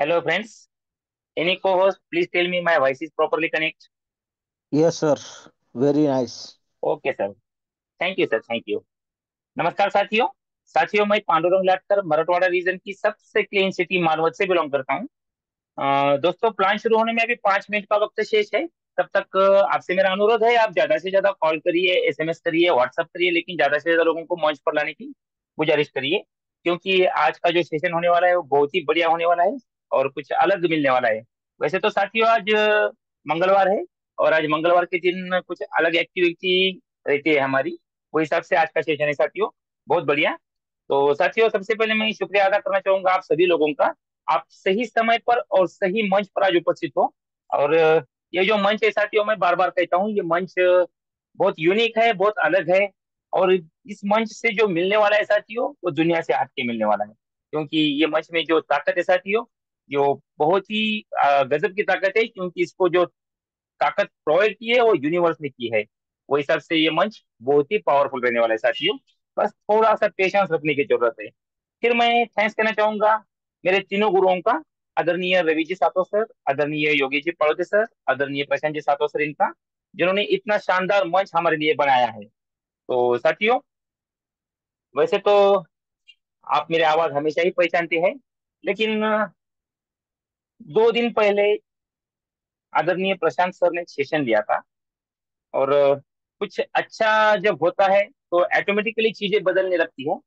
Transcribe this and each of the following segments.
Hello, friends. Any co-host, please tell me my voice is properly connect. Yes, sir. Very nice. Okay, sir. Thank you sir, thank you. नमस्कार साथियों। साथियों, मैं Pandurang Latkar Marathwada reason की सबसे clean city मानवत से belong करता हूँ। दोस्तों, प्लान शुरू होने में अभी 5 मिनट का वक्त शेष है। तब तक आपसे मेरा अनुरोध है, आप ज्यादा से ज्यादा कॉल करिए, एसएमएस करिए, व्हाट्सअप करिए, लेकिन ज्यादा से ज्यादा लोगों को मंच पर लाने की गुजारिश करिए। क्योंकि आज का जो सेशन होने वाला है वो बहुत ही बढ़िया होने वाला है और कुछ अलग मिलने वाला है। वैसे तो साथियों, आज मंगलवार है और आज मंगलवार के दिन कुछ अलग एक्टिविटी रहती है हमारी। वो हिसाब से आज का सेशन है साथियों, बहुत बढ़िया। तो साथियों, सबसे पहले मैं शुक्रिया अदा करना चाहूंगा आप सभी लोगों का। आप सही समय पर और सही मंच पर आज उपस्थित हो। और ये जो मंच है साथियों, मैं बार बार कहता हूँ, ये मंच बहुत यूनिक है, बहुत अलग है। और इस मंच से जो मिलने वाला है साथियों, वो दुनिया से हट के मिलने वाला है। क्योंकि ये मंच में जो ताकत है साथियों, जो बहुत ही गजब की ताकत है। क्योंकि इसको जो ताकत प्रोवाइड की है वो यूनिवर्स ने की है। वो हिसाब से ये मंच बहुत ही पावरफुल रहने वाला है साथियों। बस थोड़ा सा पेशेंस रखने की जरूरत है। फिर मैं थैंक्स कहना चाहूंगा मेरे तीनों गुरुओं का। आदरणीय रवि जी सातो सर, आदरणीय योगी जी पड़ोते सर, आदरणीय प्रशांत जी सातो सर, इनका, जिन्होंने इतना शानदार मंच हमारे लिए बनाया है। तो साथियों, वैसे तो आप मेरी आवाज हमेशा ही पहचानते हैं, लेकिन 2 दिन पहले आदरणीय प्रशांत सर ने सेशन लिया था। और कुछ अच्छा जब होता है तो ऑटोमेटिकली चीजें बदलने लगती है।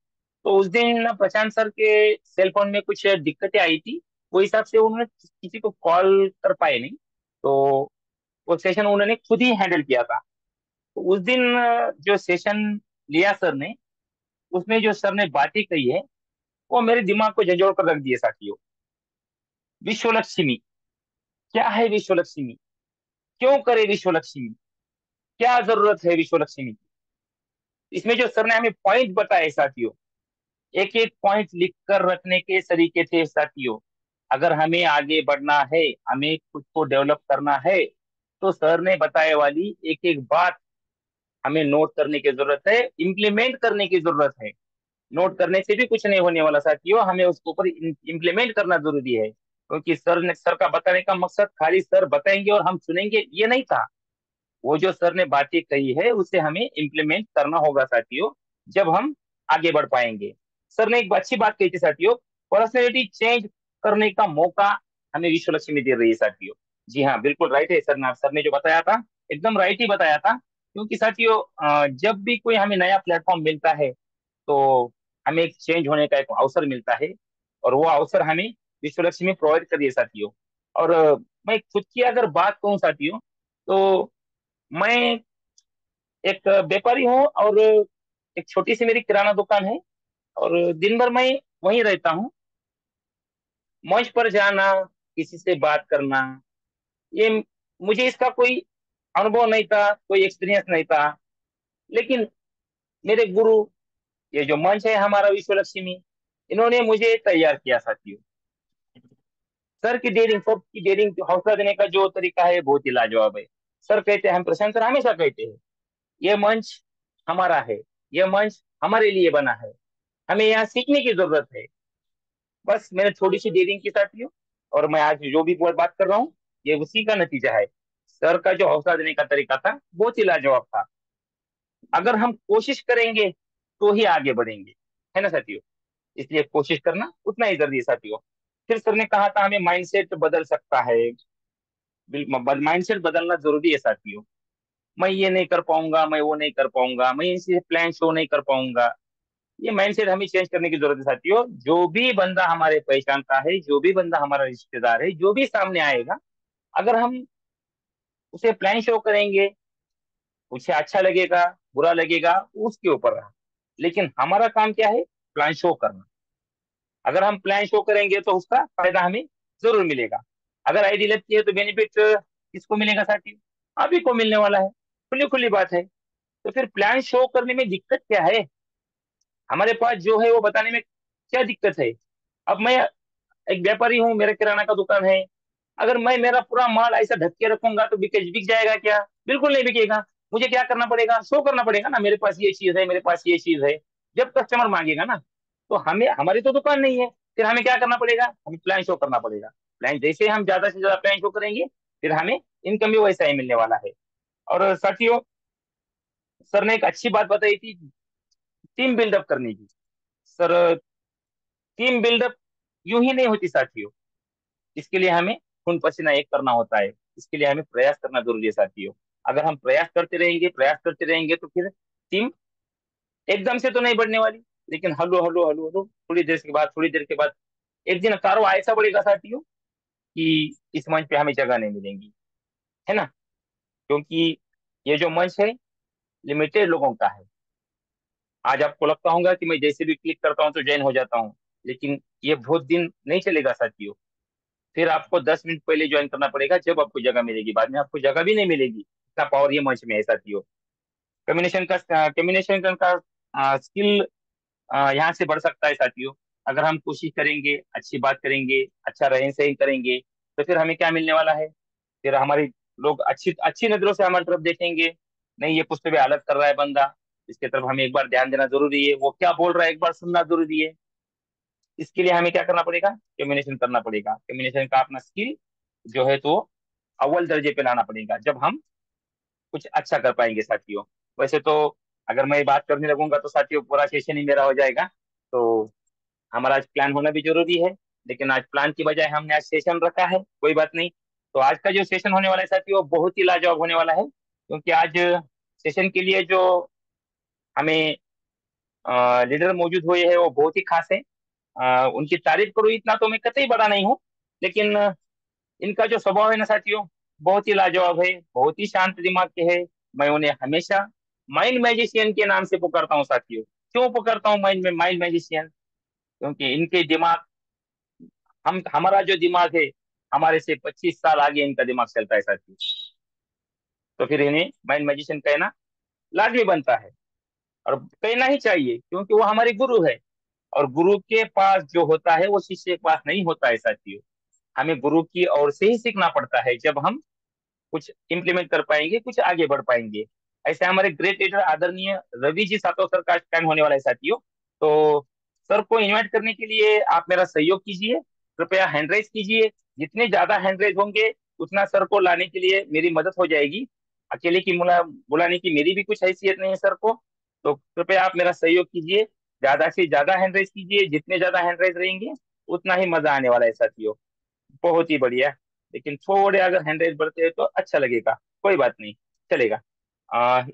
तो उस दिन प्रशांत सर के सेल फोन में कुछ दिक्कतें आई थी। वो हिसाब से उन्होंने किसी को कॉल कर पाए नहीं। तो वो सेशन उन्होंने खुद ही हैंडल किया था। तो उस दिन जो सेशन लिया सर ने, उसमें जो सर ने बातें कही है, वो मेरे दिमाग को झंझोड़ कर रख दिए साथियों। विश्व लक्ष्मी, क्या है विश्व लक्ष्मी? क्यों करे विश्व लक्ष्मी? क्या जरूरत है विश्व लक्ष्मी की? इसमें जो सर ने हमें पॉइंट बताए साथियों, एक एक पॉइंट लिख कर रखने के तरीके थे साथियों। अगर हमें आगे बढ़ना है, हमें खुद को डेवलप करना है, तो सर ने बताए वाली एक एक बात हमें नोट करने की जरूरत है, इम्प्लीमेंट करने की जरूरत है। नोट करने से भी कुछ नहीं होने वाला साथियों, हमें उसके ऊपर इम्प्लीमेंट करना जरूरी है। क्योंकि सर का बताने का मकसद खाली सर बताएंगे और हम सुनेंगे ये नहीं था। वो जो सर ने बातें कही है उसे हमें इम्प्लीमेंट करना होगा साथियों, जब हम आगे बढ़ पाएंगे। सर ने एक अच्छी बात कही थी साथियों, पर्सनैलिटी चेंज करने का मौका हमें विश्व लक्ष्मी दे रही है साथियों। जी हाँ, बिल्कुल राइट है सर ने जो बताया था, एकदम राइट ही बताया था। क्योंकि साथियों, जब भी कोई हमें नया प्लेटफॉर्म मिलता है, तो हमें एक चेंज होने का एक अवसर मिलता है। और वो अवसर हमें विश्व लक्ष्मी प्रोवाइड करिए साथियों। और मैं खुद की अगर बात कहूँ साथियों, तो मैं एक व्यापारी हूँ और एक छोटी सी मेरी किराना दुकान है। और दिन भर मैं वहीं रहता हूँ। मंच पर जाना, किसी से बात करना, ये मुझे इसका कोई अनुभव नहीं था, कोई एक्सपीरियंस नहीं था। लेकिन मेरे गुरु, ये जो मंच है हमारा विश्व लक्ष्मी, इन्होंने मुझे तैयार किया साथियों। सर की डेयरिंग, सबकी डेयरिंग, हौसला देने का जो तरीका है बहुत ही लाजवाब है। सर कहते हैं, हम प्रशांत सर हमेशा कहते हैं, ये मंच हमारा है, ये मंच हमारे लिए बना है, हमें यहाँ सीखने की जरूरत है। बस मैंने थोड़ी सी डेयरिंग की साथियों, और मैं आज जो भी बात कर रहा हूँ, ये उसी का नतीजा है। सर का जो हौसला देने का तरीका था बहुत ही लाजवाब था। अगर हम कोशिश करेंगे तो ही आगे बढ़ेंगे, है ना साथियों? इसलिए कोशिश करना उतना ही जरूरी है साथियों। फिर सर ने कहा था हमें माइंडसेट बदल सकता है। माइंडसेट बदलना जरूरी है साथियों। मैं ये नहीं कर पाऊंगा, मैं वो नहीं कर पाऊंगा, मैं इसी प्लान शो नहीं कर पाऊंगा, ये माइंडसेट हमें चेंज करने की जरूरत है साथियों। जो भी बंदा हमारे पहचान का है, जो भी बंदा हमारा रिश्तेदार है, जो भी सामने आएगा, अगर हम उसे प्लान शो करेंगे, उसे अच्छा लगेगा, बुरा लगेगा, उसके ऊपर रहा। लेकिन हमारा काम क्या है? प्लान शो करना। अगर हम प्लान शो करेंगे तो उसका फायदा हमें जरूर मिलेगा। अगर आईडी लगती है तो बेनिफिट किसको मिलेगा साथियों? आप ही को मिलने वाला है, खुली खुली बात है। तो फिर प्लान शो करने में दिक्कत क्या है? हमारे पास जो है वो बताने में क्या दिक्कत है? अब मैं एक व्यापारी हूँ, मेरा किराना का दुकान है। अगर मैं मेरा पूरा माल ऐसा ढक के रखूंगा तो बिक जाएगा क्या? बिल्कुल नहीं बिकेगा। मुझे क्या करना पड़ेगा? शो करना पड़ेगा ना, मेरे पास ये चीज है, मेरे पास ये चीज है। जब कस्टमर मांगेगा ना, तो हमें, हमारी तो दुकान नहीं है, फिर हमें क्या करना पड़ेगा? हमें प्लान शो करना पड़ेगा। प्लान जैसे हम ज्यादा से ज्यादा प्लान शो करेंगे, फिर हमें इनकम भी वैसा ही मिलने वाला है। और साथियों, सर ने एक अच्छी बात बताई थी, टीम बिल्डअप करने की। सर, टीम बिल्डअप यूं ही नहीं होती साथियों, इसके लिए हमें खून पसीना एक करना होता है, इसके लिए हमें प्रयास करना जरूरी है साथियों। अगर हम प्रयास करते रहेंगे तो फिर टीम एकदम से तो नहीं बढ़ने वाली, लेकिन हल्लो हल्लो हल्लो हल्लो, थोड़ी देर के बाद एक दिन कारवा ऐसा बढ़ेगा साथियों कि इस मंच पे हमें जगह नहीं मिलेंगी, है ना? क्योंकि ये जो मंच है, लिमिटेड लोगों का है। आज आपको लगता होगा कि मैं जैसे भी क्लिक करता हूँ तो ज्वाइन हो जाता हूँ, लेकिन ये बहुत दिन नहीं चलेगा साथियों। फिर आपको 10 मिनट पहले ज्वाइन करना पड़ेगा, जब आपको जगह मिलेगी, बाद में आपको जगह भी नहीं मिलेगी। इतना पावर ये मंच में है साथियों। कम्युनिकेशन का स्किल यहाँ से बढ़ सकता है साथियों। अगर हम कोशिश करेंगे, अच्छी बात करेंगे, अच्छा रहन सहन करेंगे, तो फिर हमें क्या मिलने वाला है? फिर हमारी लोग अच्छी अच्छी नजरों से हमारी तरफ देखेंगे। नहीं, ये कुछ तो भी अलग कर रहा है बंदा, इसके तरफ हमें एक बार ध्यान देना जरूरी है, वो क्या बोल रहा है एक बार सुनना जरूरी है। इसके लिए हमें क्या करना पड़ेगा? कम्युनिकेशन करना पड़ेगा। कम्युनिकेशन का अपना स्किल जो है तो अव्वल दर्जे पे लाना पड़ेगा, जब हम कुछ अच्छा कर पाएंगे साथियों। वैसे तो अगर मैं बात करने लगूंगा तो साथियों पूरा सेशन ही मेरा हो जाएगा। तो हमारा आज प्लान होना भी जरूरी है, लेकिन आज प्लान की बजाय हमने आज सेशन रखा है, कोई बात नहीं। तो आज का जो सेशन होने वाला है साथियों, वो बहुत ही लाजवाब होने वाला है, क्योंकि आज सेशन के लिए जो हमें लीडर मौजूद हुए हैं वो बहुत ही खास है। उनकी तारीफ करूँ इतना तो मैं कतई बड़ा नहीं हूँ, लेकिन इनका जो स्वभाव है ना साथियों, बहुत ही लाजवाब है, बहुत ही शांत दिमाग के है। मैं उन्हें हमेशा माइंड मैजिशियन के नाम से पुकारता हूँ साथियों। क्यों पुकारता हूँ माइंड मैजिशियन? क्योंकि इनके दिमाग, हम हमारा जो दिमाग है, हमारे से 25 साल आगे इनका दिमाग चलता है साथियों। तो फिर इन्हें माइंड मैजिशियन कहना लाजमी बनता है, और कहना ही चाहिए, क्योंकि वो हमारे गुरु है। और गुरु के पास जो होता है वो शिष्य के पास नहीं होता है साथियों। हमें गुरु की ओर से ही सीखना पड़ता है, जब हम कुछ इंप्लीमेंट कर पाएंगे, कुछ आगे बढ़ पाएंगे। ऐसे हमारे ग्रेट लीडर आदरणीय रवि जी सातव सर का टाइम होने वाला है साथियों। तो सर को इनवाइट करने के लिए आप मेरा सहयोग कीजिए, कृपया हैंड रेज कीजिए। जितने ज्यादा हैंड रेज होंगे, उतना सर को लाने के लिए मेरी मदद हो जाएगी। अकेले की बुलाने की मेरी भी कुछ हैसियत नहीं है सर को। तो कृपया आप मेरा सहयोग कीजिए, ज्यादा से ज्यादा हैंड रेज कीजिए। जितने ज्यादा हैंड रेज रहेंगे, उतना ही मजा आने वाला है साथियों। बहुत ही बढ़िया। लेकिन थोड़े अगर हैंड रेज बढ़ते हैं तो अच्छा लगेगा, कोई बात नहीं, चलेगा।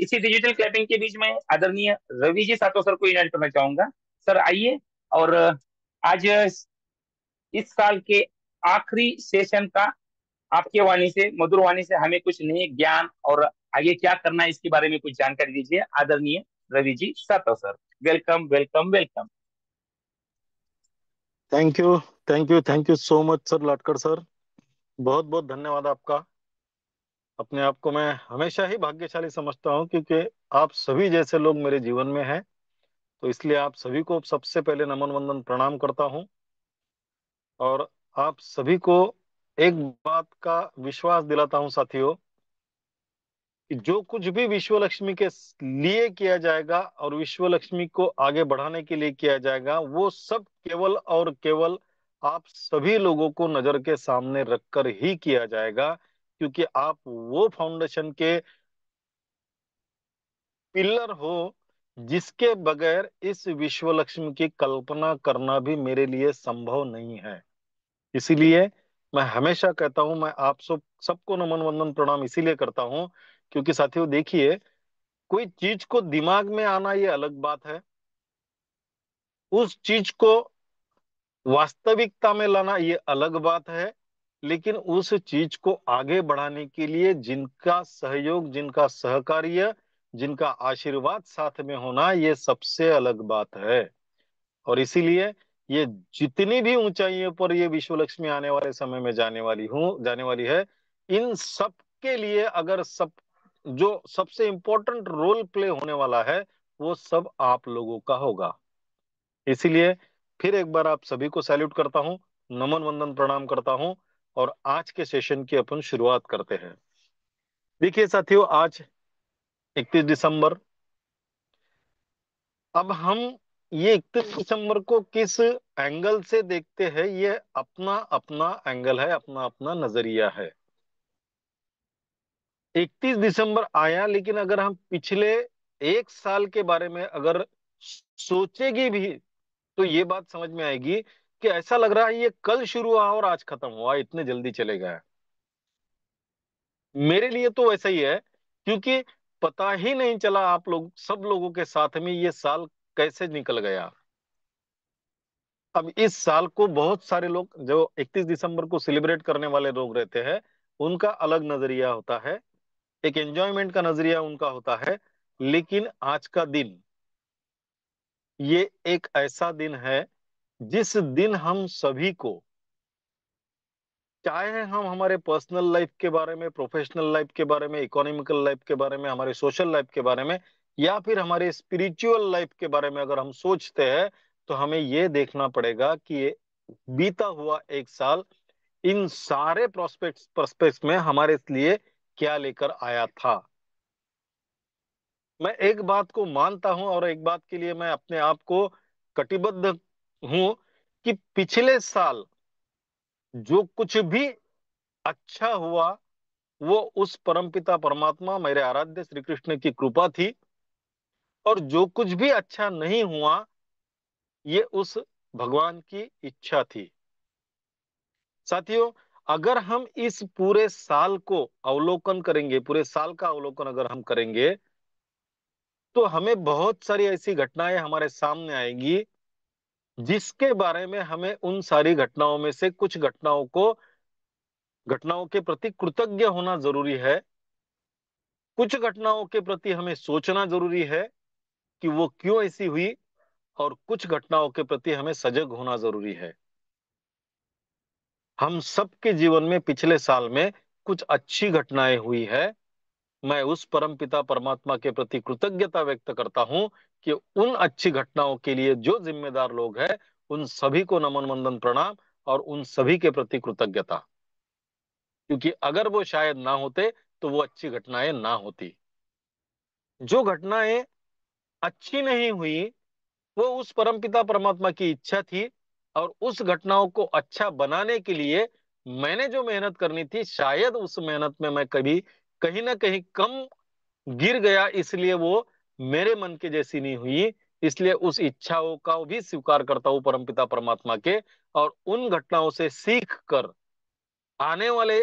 इसी डिजिटल क्लैपिंग के बीच में आदरणीय रवि जी सातो सर को इनवाइट करना चाहूंगा। सर आइए, और आज इस साल के आखिरी सेशन का आपके वाणी से, मधुर वाणी से हमें कुछ नए ज्ञान और आगे क्या करना है इसके बारे में कुछ जानकारी दीजिए आदरणीय रवि जी सातो sir. Welcome welcome welcome. Thank you, thank you so much sir Latkar sir. बहुत बहुत धन्यवाद आपका। अपने आप को मैं हमेशा ही भाग्यशाली समझता हूँ, क्योंकि आप सभी जैसे लोग मेरे जीवन में हैं। तो इसलिए आप सभी को सबसे पहले नमन वंदन प्रणाम करता हूँ। और आप सभी को एक बात का विश्वास दिलाता हूँ साथियों, कि जो कुछ भी विश्व लक्ष्मी के लिए किया जाएगा और विश्व लक्ष्मी को आगे बढ़ाने के लिए किया जाएगा, वो सब केवल और केवल आप सभी लोगों को नजर के सामने रखकर ही किया जाएगा। क्योंकि आप वो फाउंडेशन के पिलर हो, जिसके बगैर इस विश्व लक्ष्मी की कल्पना करना भी मेरे लिए संभव नहीं है। इसीलिए मैं हमेशा कहता हूं, मैं आप सबको नमन वंदन प्रणाम इसीलिए करता हूं, क्योंकि साथियों देखिए, कोई चीज को दिमाग में आना ये अलग बात है, उस चीज को वास्तविकता में लाना ये अलग बात है। लेकिन उस चीज को आगे बढ़ाने के लिए जिनका सहयोग, जिनका सहकार्य, जिनका आशीर्वाद साथ में होना, ये सबसे अलग बात है। और इसीलिए ये जितनी भी ऊंचाइयों पर ये विश्व लक्ष्मी आने वाले समय में जाने वाली है, इन सब के लिए अगर सब जो सबसे इंपॉर्टेंट रोल प्ले होने वाला है, वो सब आप लोगों का होगा। इसीलिए फिर एक बार आप सभी को सैल्यूट करता हूं, नमन वंदन प्रणाम करता हूं। और आज के सेशन की अपन शुरुआत करते हैं। देखिए साथियों, आज 31 दिसंबर। अब हम ये 31 दिसंबर को किस एंगल से देखते हैं, ये अपना अपना एंगल है, अपना अपना नजरिया है। 31 दिसंबर आया, लेकिन अगर हम पिछले 1 साल के बारे में अगर सोचेगी भी, तो ये बात समझ में आएगी कि ऐसा लग रहा है ये कल शुरू हुआ और आज खत्म हुआ, इतने जल्दी चले गया। मेरे लिए तो वैसा ही है, क्योंकि पता ही नहीं चला आप लोग सब लोगों के साथ में ये साल कैसे निकल गया। अब इस साल को बहुत सारे लोग जो 31 दिसंबर को सेलिब्रेट करने वाले लोग रहते हैं, उनका अलग नजरिया होता है, एक एंजॉयमेंट का नजरिया उनका होता है। लेकिन आज का दिन, ये एक ऐसा दिन है जिस दिन हम सभी को, चाहे हम हमारे पर्सनल लाइफ के बारे में, प्रोफेशनल लाइफ के बारे में, इकोनॉमिकल लाइफ के बारे में, हमारे सोशल लाइफ के बारे में, या फिर हमारे स्पिरिचुअल लाइफ के बारे में अगर हम सोचते हैं, तो हमें ये देखना पड़ेगा कि ये बीता हुआ 1 साल इन सारे प्रोस्पेक्ट्स प्रोस्पेक्ट्स में हमारे लिए क्या लेकर आया था। मैं एक बात को मानता हूं और एक बात के लिए मैं अपने आप को कटिबद्ध हूं कि पिछले साल जो कुछ भी अच्छा हुआ, वो उस परमपिता परमात्मा मेरे आराध्य श्री कृष्ण की कृपा थी, और जो कुछ भी अच्छा नहीं हुआ, ये उस भगवान की इच्छा थी। साथियों, अगर हम इस पूरे साल को अवलोकन करेंगे, पूरे साल का अवलोकन अगर हम करेंगे, तो हमें बहुत सारी ऐसी घटनाएं हमारे सामने आएंगी जिसके बारे में हमें उन सारी घटनाओं में से कुछ घटनाओं के प्रति कृतज्ञ होना जरूरी है। कुछ घटनाओं के प्रति हमें सोचना जरूरी है कि वो क्यों ऐसी हुई, और कुछ घटनाओं के प्रति हमें सजग होना जरूरी है। हम सबके जीवन में पिछले साल में कुछ अच्छी घटनाएं हुई है। मैं उस परमपिता परमात्मा के प्रति कृतज्ञता व्यक्त करता हूं कि उन अच्छी घटनाओं के लिए जो जिम्मेदार लोग हैं, उन सभी को नमन वंदन प्रणाम, और उन सभी के प्रति कृतज्ञता, क्योंकि अगर वो शायद ना होते तो वो अच्छी घटनाएं ना होती। जो घटनाएं अच्छी नहीं हुई, वो उस परमपिता परमात्मा की इच्छा थी, और उस घटनाओं को अच्छा बनाने के लिए मैंने जो मेहनत करनी थी, शायद उस मेहनत में मैं कभी कहीं ना कहीं कम गिर गया, इसलिए वो मेरे मन के जैसी नहीं हुई। इसलिए उस इच्छाओं का भी स्वीकार करता हूं परमपिता परमात्मा के, और उन घटनाओं से सीख कर आने वाले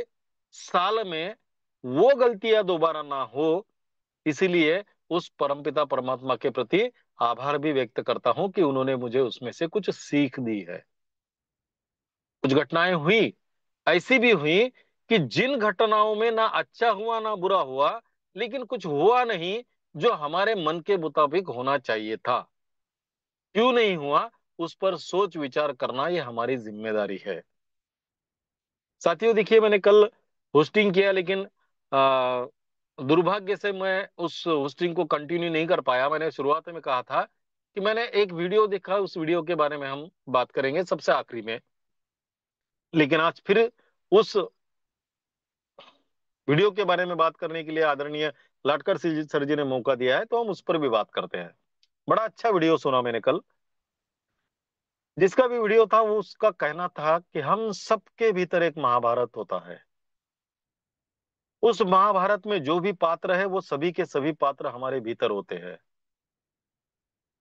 साल में वो गलतियां दोबारा ना हो, इसीलिए उस परमपिता परमात्मा के प्रति आभार भी व्यक्त करता हूं कि उन्होंने मुझे उसमें से कुछ सीख दी है। कुछ घटनाएं हुई, ऐसी भी हुई कि जिन घटनाओं में ना अच्छा हुआ ना बुरा हुआ, लेकिन कुछ हुआ नहीं जो हमारे मन के मुताबिक होना चाहिए था। क्यों नहीं हुआ, उस पर सोच विचार करना ये हमारी जिम्मेदारी है। साथियों, देखिए, मैंने कल होस्टिंग किया, लेकिन दुर्भाग्य से मैं उस होस्टिंग को कंटिन्यू नहीं कर पाया। मैंने शुरुआत में कहा था कि मैंने एक वीडियो देखा, उस वीडियो के बारे में हम बात करेंगे सबसे आखिरी में, लेकिन आज फिर उस वीडियो के बारे में बात करने के लिए आदरणीय लाटकर सर जी ने मौका दिया है, तो हम उस पर भी बात करते हैं। बड़ा अच्छा वीडियो सुना मैंने कल। जिसका भी वीडियो था, वो उसका कहना था कि हम सबके भीतर एक महाभारत होता है। उस महाभारत में जो भी पात्र है, वो सभी के सभी पात्र हमारे भीतर होते हैं,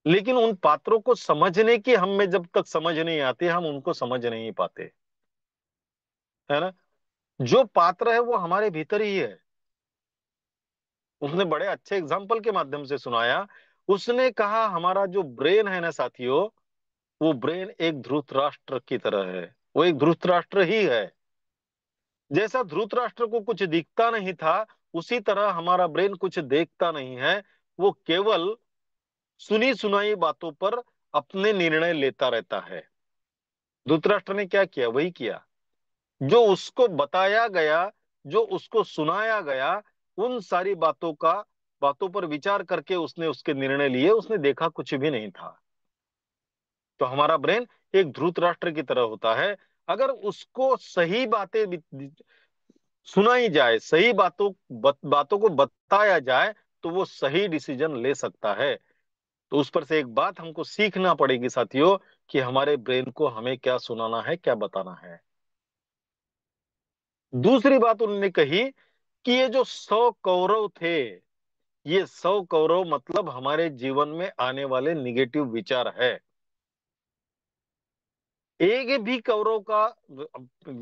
लेकिन उन पात्रों को समझने की हम में जब तक समझ नहीं आती, हम उनको समझ नहीं पाते, है ना। जो पात्र है वो हमारे भीतर ही है। उसने बड़े अच्छे एग्जाम्पल के माध्यम से सुनाया। उसने कहा हमारा जो ब्रेन है ना साथियों, वो ब्रेन एक धृतराष्ट्र की तरह है। वो एक धृतराष्ट्र ही है। जैसा धृतराष्ट्र को कुछ दिखता नहीं था, उसी तरह हमारा ब्रेन कुछ देखता नहीं है। वो केवल सुनी सुनाई बातों पर अपने निर्णय लेता रहता है। धृतराष्ट्र ने क्या किया, वही किया जो उसको बताया गया, जो उसको सुनाया गया, उन सारी बातों पर विचार करके उसने उसके निर्णय लिए। उसने देखा कुछ भी नहीं था। तो हमारा ब्रेन एक धृतराष्ट्र की तरह होता है। अगर उसको सही बातें सुनाई जाए, सही बातों को बताया जाए, तो वो सही डिसीजन ले सकता है। तो उस पर से एक बात हमको सीखना पड़ेगी साथियों, कि हमारे ब्रेन को हमें क्या सुनाना है, क्या बताना है। दूसरी बात उन्होंने कही कि ये जो 100 कौरव थे, ये 100 कौरव मतलब हमारे जीवन में आने वाले निगेटिव विचार है। एक भी कौरव का,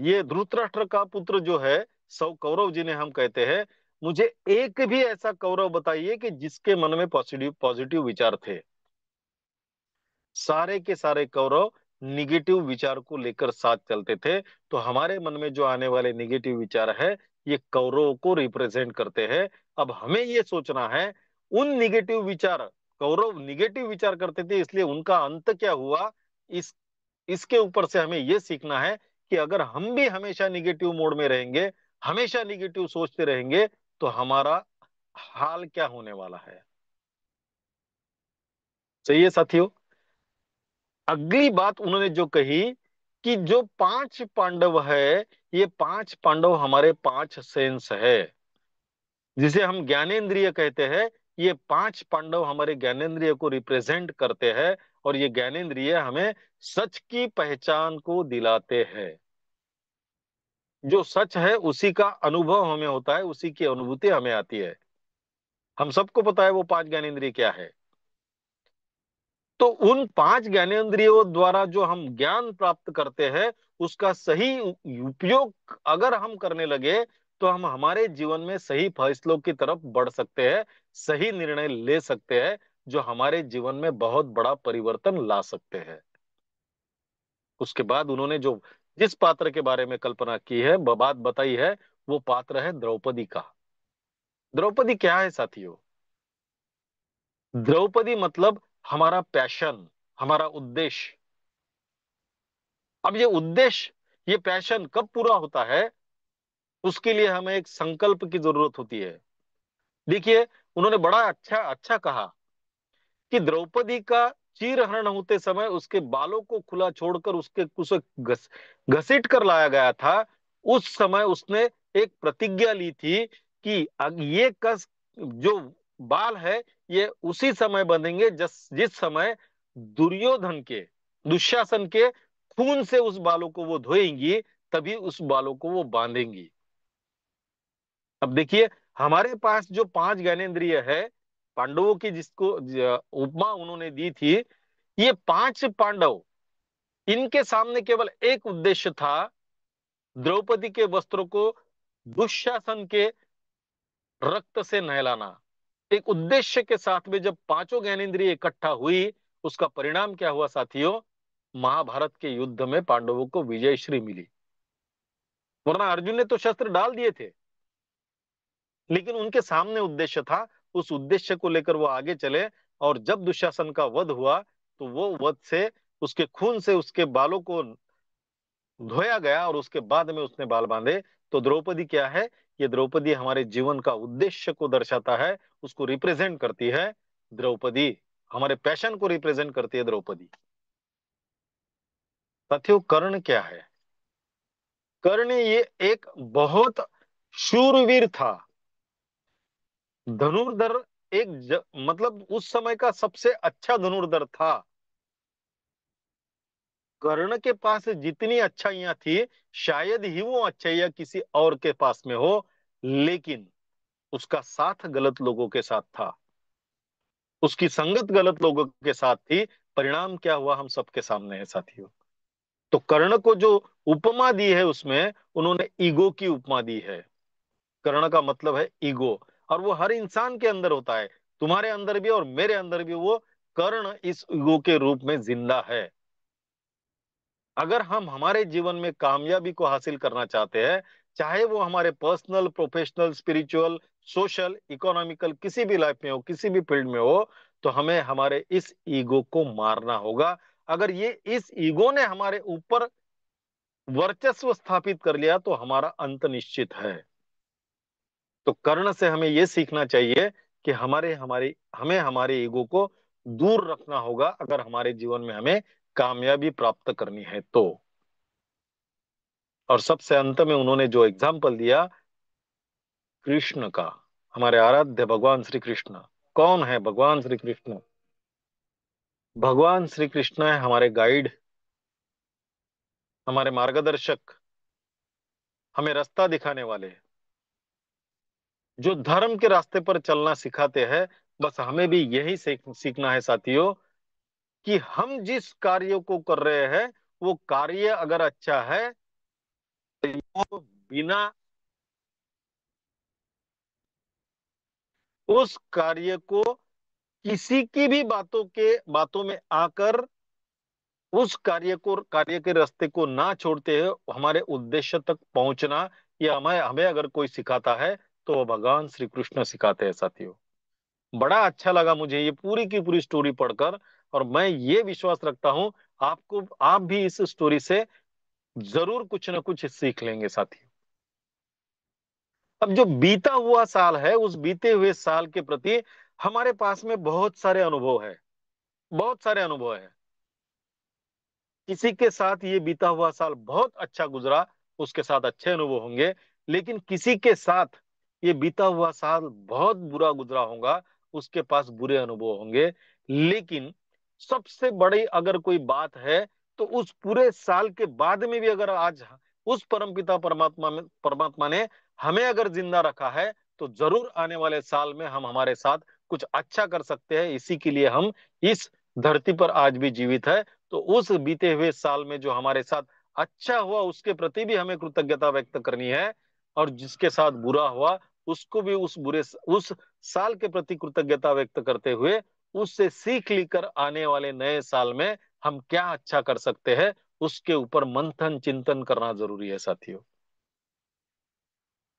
ये धृतराष्ट्र का पुत्र जो है, 100 कौरव जिन्हें हम कहते हैं, मुझे एक भी ऐसा कौरव बताइए कि जिसके मन में पॉजिटिव पॉजिटिव विचार थे। सारे के सारे कौरव निगेटिव विचार को लेकर साथ चलते थे। तो हमारे मन में जो आने वाले निगेटिव विचार है, ये कौरवों को रिप्रेजेंट करते हैं। अब हमें ये सोचना है, उन निगेटिव विचार, कौरव निगेटिव विचार करते थे, इसलिए उनका अंत क्या हुआ, इस इसके ऊपर से हमें यह सीखना है कि अगर हम भी हमेशा निगेटिव मोड में रहेंगे, हमेशा निगेटिव सोचते रहेंगे, तो हमारा हाल क्या होने वाला है। सही है साथियों। अगली बात उन्होंने जो कही कि जो 5 पांडव है, ये 5 पांडव हमारे 5 सेंस है, जिसे हम ज्ञानेंद्रिय कहते हैं। ये 5 पांडव हमारे ज्ञानेंद्रिय को रिप्रेजेंट करते हैं, और ये ज्ञानेंद्रिय हमें सच की पहचान को दिलाते हैं। जो सच है उसी का अनुभव हमें होता है, उसी की अनुभूति हमें आती है। हम सबको पता है वो 5 ज्ञानेंद्रिय क्या है। तो उन 5 ज्ञानेंद्रियों द्वारा जो हम ज्ञान प्राप्त करते हैं, उसका सही उपयोग अगर हम करने लगे, तो हम हमारे जीवन में सही फैसलों की तरफ बढ़ सकते हैं, सही निर्णय ले सकते हैं, जो हमारे जीवन में बहुत बड़ा परिवर्तन ला सकते हैं। उसके बाद उन्होंने जो जिस पात्र के बारे में कल्पना की है, बात बताई है, वो पात्र है द्रौपदी का। द्रौपदी क्या है साथियों? द्रौपदी मतलब हमारा पैशन, हमारा उद्देश्य। अब ये उद्देश्य, ये पैशन कब पूरा होता है, उसके लिए हमें एक संकल्प की जरूरत होती है। देखिए, उन्होंने बड़ा अच्छा अच्छा कहा कि द्रौपदी का चीरहरण होते समय उसके बालों को खुला छोड़कर उसे घसीट कर लाया गया था। उस समय उसने एक प्रतिज्ञा ली थी कि ये कस जो बाल है, ये उसी समय बंधेंगे जिस समय दुर्योधन के, दुशासन के खून से उस बालों को वो धोएंगी, तभी उस बालों को वो बांधेंगी। अब देखिए, हमारे पास जो 5 ज्ञानेंद्रिय है, पांडवों की जिसको उपमा उन्होंने दी थी, ये 5 पांडव, इनके सामने केवल एक उद्देश्य था, द्रौपदी के वस्त्रों को दुशासन के रक्त से नहलाना। एक उद्देश्य के साथ में जब 5 ज्ञानेंद्रिय इकट्ठा हुई, उसका परिणाम क्या हुआ साथियों? महाभारत के युद्ध में पांडवों को विजयश्री मिली। वरना अर्जुन ने तो शस्त्र डाल दिए थे, लेकिन उनके सामने उद्देश्य था, उस उद्देश्य को लेकर वो आगे चले। और जब दुशासन का वध हुआ, तो वो वध से, उसके खून से उसके बालों को धोया गया, और उसके बाद में उसने बाल बांधे। तो द्रौपदी क्या है? ये द्रौपदी हमारे जीवन का उद्देश्य को दर्शाता है, उसको रिप्रेजेंट करती है। द्रौपदी हमारे पैशन को रिप्रेजेंट करती है, द्रौपदी। साथियों, कर्ण क्या है? कर्ण ये एक बहुत शूरवीर था, धनुर्धर। मतलब उस समय का सबसे अच्छा धनुर्धर था। कर्ण के पास जितनी अच्छाइयां थी, शायद ही वो अच्छाइयां किसी और के पास में हो, लेकिन उसका साथ गलत लोगों के साथ था, उसकी संगत गलत लोगों के साथ थी। परिणाम क्या हुआ हम सबके सामने है साथियों। तो कर्ण को जो उपमा दी है, उसमें उन्होंने ईगो की उपमा दी है। कर्ण का मतलब है ईगो, और वो हर इंसान के अंदर होता है, तुम्हारे अंदर भी और मेरे अंदर भी वो कर्ण इस ईगो के रूप में जिंदा है। अगर हम हमारे जीवन में कामयाबी को हासिल करना चाहते हैं, चाहे वो हमारे personal, professional, spiritual, social, economical, किसी भी लाइफ में हो, किसी भी फील्ड में हो, तो हमें हमारे इस ईगो को मारना होगा। अगर ये इस ईगो ने हमारे ऊपर वर्चस्व स्थापित कर लिया, तो हमारा अंत निश्चित है। तो कर्ण से हमें यह सीखना चाहिए कि हमें हमारे ईगो को दूर रखना होगा, अगर हमारे जीवन में हमें कामयाबी प्राप्त करनी है तो। और सबसे अंत में उन्होंने जो एग्जाम्पल दिया कृष्ण का, हमारे आराध्य भगवान श्री कृष्ण। कौन है भगवान श्री कृष्ण? भगवान श्री कृष्ण है हमारे गाइड, हमारे मार्गदर्शक, हमें रास्ता दिखाने वाले, जो धर्म के रास्ते पर चलना सिखाते हैं। बस हमें भी यही सीखना है साथियों, कि हम जिस कार्य को कर रहे हैं वो कार्य अगर अच्छा है तो वो बिना उस कार्य को किसी की भी बातों में आकर उस कार्य के रास्ते को ना छोड़ते हुए हमारे उद्देश्य तक पहुंचना, या हमें हमें अगर कोई सिखाता है तो वो भगवान श्री कृष्ण सिखाते हैं साथियों। बड़ा अच्छा लगा मुझे ये पूरी की पूरी स्टोरी पढ़कर, और मैं ये विश्वास रखता हूं आप भी इस स्टोरी से जरूर कुछ ना कुछ सीख लेंगे साथियों। अब जो बीता हुआ साल है, उस बीते हुए साल के प्रति हमारे पास में बहुत सारे अनुभव है, बहुत सारे अनुभव है। किसी के साथ ये बीता हुआ साल बहुत अच्छा गुजरा, उसके साथ अच्छे अनुभव होंगे, लेकिन किसी के साथ ये बीता हुआ साल बहुत बुरा गुजरा होगा, उसके पास बुरे अनुभव होंगे। लेकिन सबसे बड़ी अगर कोई बात है, तो उस पूरे साल के बाद में भी अगर आज उस परमपिता परमात्मा ने हमें अगर जिंदा रखा है, तो जरूर आने वाले साल में हम हमारे साथ कुछ अच्छा कर सकते हैं। इसी के लिए हम इस धरती पर आज भी जीवित है। तो उस बीते हुए साल में जो हमारे साथ अच्छा हुआ उसके प्रति भी हमें कृतज्ञता व्यक्त करनी है, और जिसके साथ बुरा हुआ उसको भी उस साल के प्रति कृतज्ञता व्यक्त करते हुए उससे सीख लेकर आने वाले नए साल में हम क्या अच्छा कर सकते हैं, उसके ऊपर मंथन चिंतन करना जरूरी है साथियों।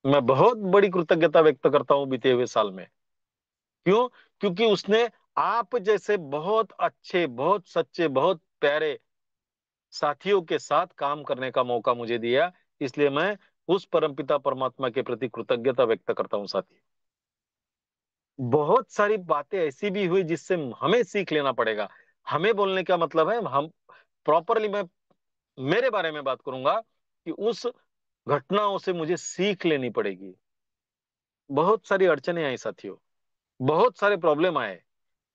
मैं बहुत बड़ी कृतज्ञता व्यक्त करता हूं बीते हुए साल में। क्यों? क्योंकि उसने आप जैसे बहुत अच्छे, बहुत सच्चे, बहुत प्यारे साथियों के साथ काम करने का मौका मुझे दिया। इसलिए मैं उस परमपिता परमात्मा के प्रति कृतज्ञता व्यक्त करता हूं साथी। बहुत सारी बातें ऐसी भी हुई जिससे हमें सीख लेना पड़ेगा। हमें बोलने का मतलब है, हम प्रॉपरली, मैं मेरे बारे में बात करूंगा कि उस घटनाओं से मुझे सीख लेनी पड़ेगी। बहुत सारी अड़चने आई साथियों, बहुत सारे प्रॉब्लम आए।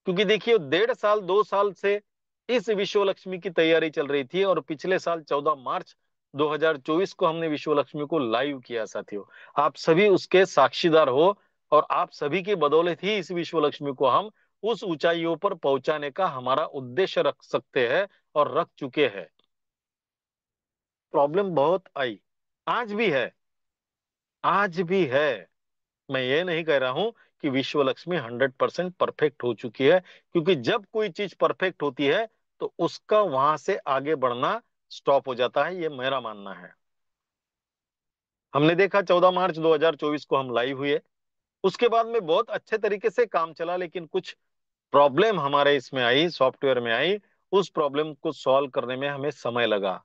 क्योंकि देखिए, 1.5 साल 2 साल से इस विश्व लक्ष्मी की तैयारी चल रही थी, और पिछले साल 14 मार्च 2024 को हमने विश्व लक्ष्मी को लाइव किया साथियों। आप सभी उसके साक्षीदार हो, और आप सभी की बदौलत ही इस विश्व लक्ष्मी को हम उस ऊंचाइयों पर पहुंचाने का हमारा उद्देश्य रख सकते हैं, और रख चुके हैं। प्रॉब्लम बहुत आई, आज भी है, आज भी है। मैं ये नहीं कह रहा हूं कि विश्व लक्ष्मी 100% परफेक्ट हो चुकी है, क्योंकि जब कोई चीज परफेक्ट होती है तो उसका वहां से आगे बढ़ना स्टॉप हो जाता है, ये मेरा मानना है। हमने देखा 14 मार्च 2024 को हम लाइव हुए, उसके बाद में बहुत अच्छे तरीके से काम चला, लेकिन कुछ प्रॉब्लम हमारे इसमें आई, सॉफ्टवेयर में आई। उस प्रॉब्लम को सॉल्व करने में हमें समय लगा।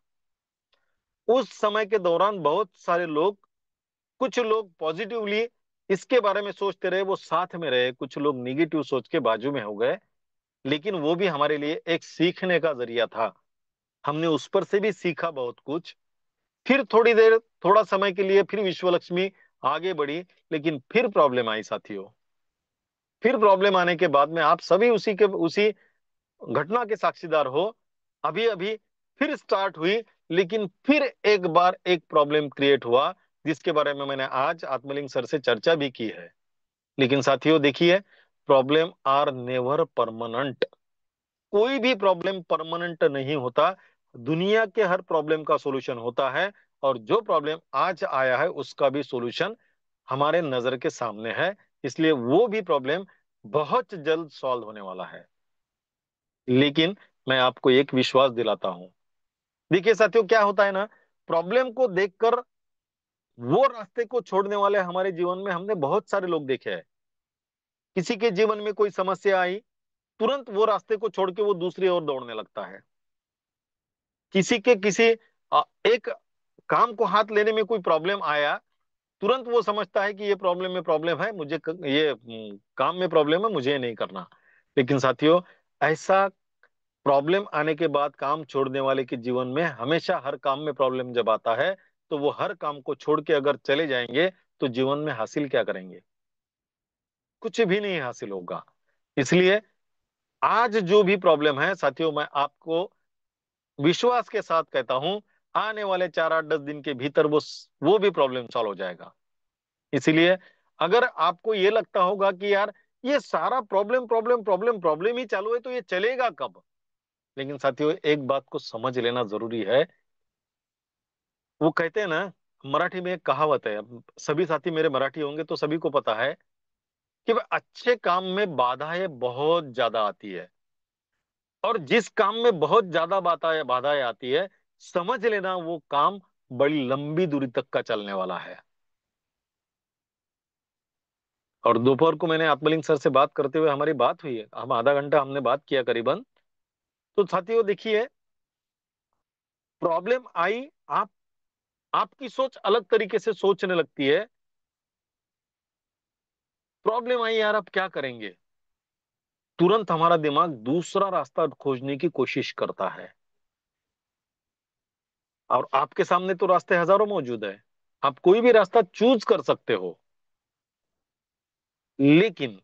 उस समय के दौरान बहुत सारे लोग, कुछ लोग पॉजिटिवली इसके बारे में सोचते रहे, वो साथ में रहे, कुछ लोग निगेटिव सोच के बाजू में हो गए। लेकिन वो भी हमारे लिए एक सीखने का जरिया था, हमने उस पर से भी सीखा बहुत कुछ। फिर थोड़ी देर, थोड़ा समय के लिए फिर विश्व लक्ष्मी आगे बढ़ी, लेकिन फिर प्रॉब्लम आई साथियों। फिर प्रॉब्लम आने के बाद में आप सभी उसी घटना के साक्षीदार हो। अभी अभी फिर स्टार्ट हुई, लेकिन फिर एक बार एक प्रॉब्लम क्रिएट हुआ, जिसके बारे में मैंने आज आत्मलिंग सर से चर्चा भी की है। लेकिन साथियों देखिए, प्रॉब्लम आर नेवर परमानेंट। कोई भी प्रॉब्लम परमानेंट नहीं होता। दुनिया के हर प्रॉब्लम का सॉल्यूशन होता है, और जो प्रॉब्लम आज आया है उसका भी सॉल्यूशन हमारे नजर के सामने है। इसलिए वो भी प्रॉब्लम बहुत जल्द सॉल्व होने वाला है। लेकिन मैं आपको एक विश्वास दिलाता हूं। देखिए साथियों, क्या होता है ना, प्रॉब्लम को देखकर वो रास्ते को छोड़ने वाले हमारे जीवन में हमने बहुत सारे लोग देखे हैं। किसी के जीवन में कोई समस्या आई, तुरंत वो रास्ते को छोड़ के वो दूसरी ओर दौड़ने लगता है। किसी एक काम को हाथ लेने में कोई प्रॉब्लम आया, तुरंत वो समझता है कि ये प्रॉब्लम है, ये काम में प्रॉब्लम है, मुझे ये नहीं करना। लेकिन साथियों, ऐसा प्रॉब्लम आने के बाद काम छोड़ने वाले के जीवन में हमेशा, हर काम में प्रॉब्लम जब आता है, तो वो हर काम को छोड़ के अगर चले जाएंगे तो जीवन में हासिल क्या करेंगे? कुछ भी नहीं हासिल होगा। इसलिए आज जो भी प्रॉब्लम है साथियों, मैं आपको विश्वास के साथ कहता हूं, आने वाले 4 8 10 दिन के भीतर वो भी प्रॉब्लम सॉल्व हो जाएगा। इसीलिए अगर आपको ये लगता होगा कि यार ये सारा प्रॉब्लम प्रॉब्लम प्रॉब्लम प्रॉब्लम ही चालू है, तो ये चलेगा कब? लेकिन साथियों, एक बात को समझ लेना जरूरी है। वो कहते हैं ना, मराठी में एक कहावत है, अब सभी साथी मेरे मराठी होंगे तो सभी को पता है कि भाई अच्छे काम में बाधाएं बहुत ज्यादा आती है, और जिस काम में बहुत ज्यादा बाधाएं बाधाएं आती है, समझ लेना वो काम बड़ी लंबी दूरी तक का चलने वाला है। और दोपहर को मैंने आत्मलिंग सर से बात करते हुए हमारी बात हुई है, हम आधा घंटा हमने बात किया करीबन। तो साथियों देखिए, प्रॉब्लम आई, आप आपकी सोच अलग तरीके से सोचने लगती है। प्रॉब्लम आई यार, अब क्या करेंगे? तुरंत हमारा दिमाग दूसरा रास्ता खोजने की कोशिश करता है। और आपके सामने तो रास्ते हजारों मौजूद है, आप कोई भी रास्ता चूज कर सकते हो। लेकिन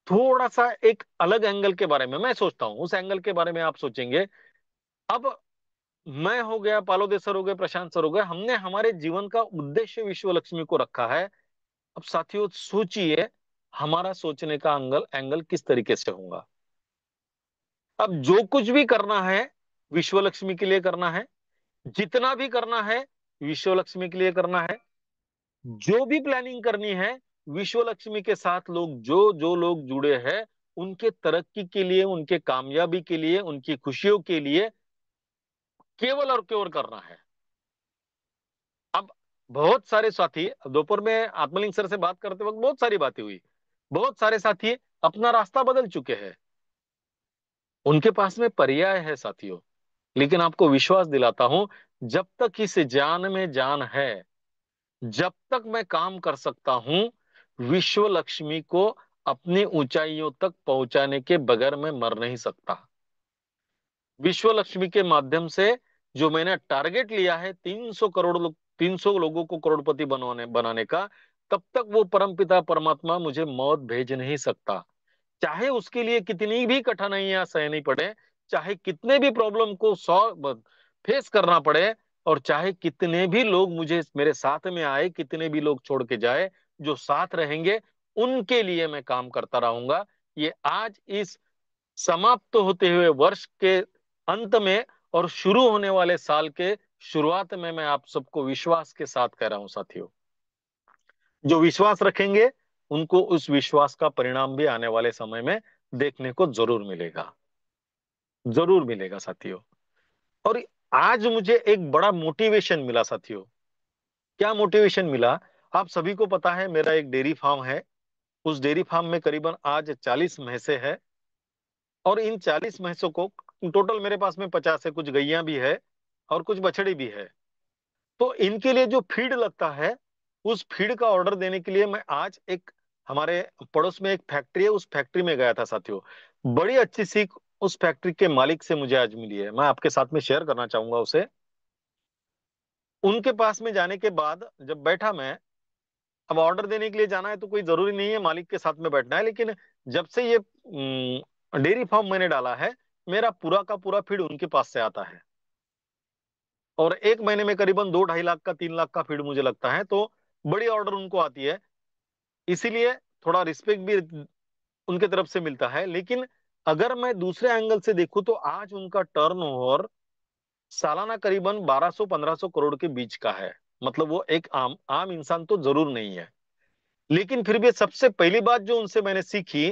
थोड़ा सा एक अलग एंगल के बारे में मैं सोचता हूं, उस एंगल के बारे में आप सोचेंगे। अब मैं हो गया, पालोदे सर हो गए, प्रशांत सर हो गए, हमने हमारे जीवन का उद्देश्य विश्व लक्ष्मी को रखा है। अब साथियों सोचिए, हमारा सोचने का एंगल एंगल किस तरीके से होगा। अब जो कुछ भी करना है विश्व लक्ष्मी के लिए करना है, जितना भी करना है विश्व लक्ष्मी के लिए करना है, जो भी प्लानिंग करनी है विश्व लक्ष्मी के साथ लोग जो जो लोग जुड़े हैं, उनके तरक्की के लिए, उनके कामयाबी के लिए, उनकी खुशियों के लिए केवल और केवल करना है। अब बहुत सारे साथी, दोपहर में आत्मलिंग सर से बात करते वक्त बहुत सारी बातें हुई, बहुत सारे साथी अपना रास्ता बदल चुके हैं, उनके पास में पर्याय है साथियों। लेकिन आपको विश्वास दिलाता हूं, जब तक इस जान में जान है, जब तक मैं काम कर सकता हूं, विश्व लक्ष्मी को अपनी ऊंचाइयों तक पहुंचाने के बगैर मैं मर नहीं सकता। विश्व लक्ष्मी के माध्यम से जो मैंने टारगेट लिया है 300 करोड़ लोग, 300 लोगों को करोड़पति बनवाने बनाने का, तब तक वो परमपिता परमात्मा मुझे मौत भेज नहीं सकता। चाहे उसके लिए कितनी भी कठिनाइयां सहनी पड़े, चाहे कितने भी प्रॉब्लम को सॉल्व फेस करना पड़े, और चाहे कितने भी लोग मुझे मेरे साथ में आए, कितने भी लोग छोड़ के जाए, जो साथ रहेंगे उनके लिए मैं काम करता रहूंगा। ये आज इस समाप्त होते हुए वर्ष के अंत में और शुरू होने वाले साल के शुरुआत में मैं आप सबको विश्वास के साथ कह रहा हूं साथियों। जो विश्वास रखेंगे उनको उस विश्वास का परिणाम भी आने वाले समय में देखने को जरूर मिलेगा, जरूर मिलेगा साथियों। और आज मुझे एक बड़ा मोटिवेशन मिला साथियों। क्या मोटिवेशन मिला? आप सभी को पता है, मेरा एक डेयरी फार्म है। उस डेयरी फार्म में करीबन आज 40 भैंसे है, और इन 40 भैंसों को टोटल मेरे पास में 50 है, कुछ गैया भी है और कुछ बछड़ी भी है। तो इनके लिए जो फीड लगता है, उस फीड का ऑर्डर देने के लिए मैं आज एक, हमारे पड़ोस में एक फैक्ट्री है, उस फैक्ट्री में गया था साथियों। बड़ी अच्छी सीख उस फैक्ट्री के मालिक से मुझे आज मिली है, मैं आपके साथ में शेयर करना चाहूंगा उसे। उनके पास में जाने के बाद जब बैठा मैं, अब ऑर्डर देने के लिए जाना है तो कोई जरूरी नहीं है मालिक के साथ में बैठना है, लेकिन जब से ये डेयरी फार्म मैंने डाला है, मेरा पूरा का पूरा फीड उनके पास से आता है। और एक महीने में करीबन 2 2.5 लाख का, 3 लाख का फीड मुझे लगता है, तो बड़ी ऑर्डर उनको आती है। इसीलिए थोड़ा रिस्पेक्ट भी उनके तरफ से मिलता है। लेकिन अगर मैं दूसरे एंगल से देखूं तो आज उनका टर्नओवर सालाना करीबन 1200 1500 करोड़ के बीच का है। मतलब वो एक आम आम इंसान तो जरूर नहीं है। लेकिन फिर भी सबसे पहली बात जो उनसे मैंने सीखी,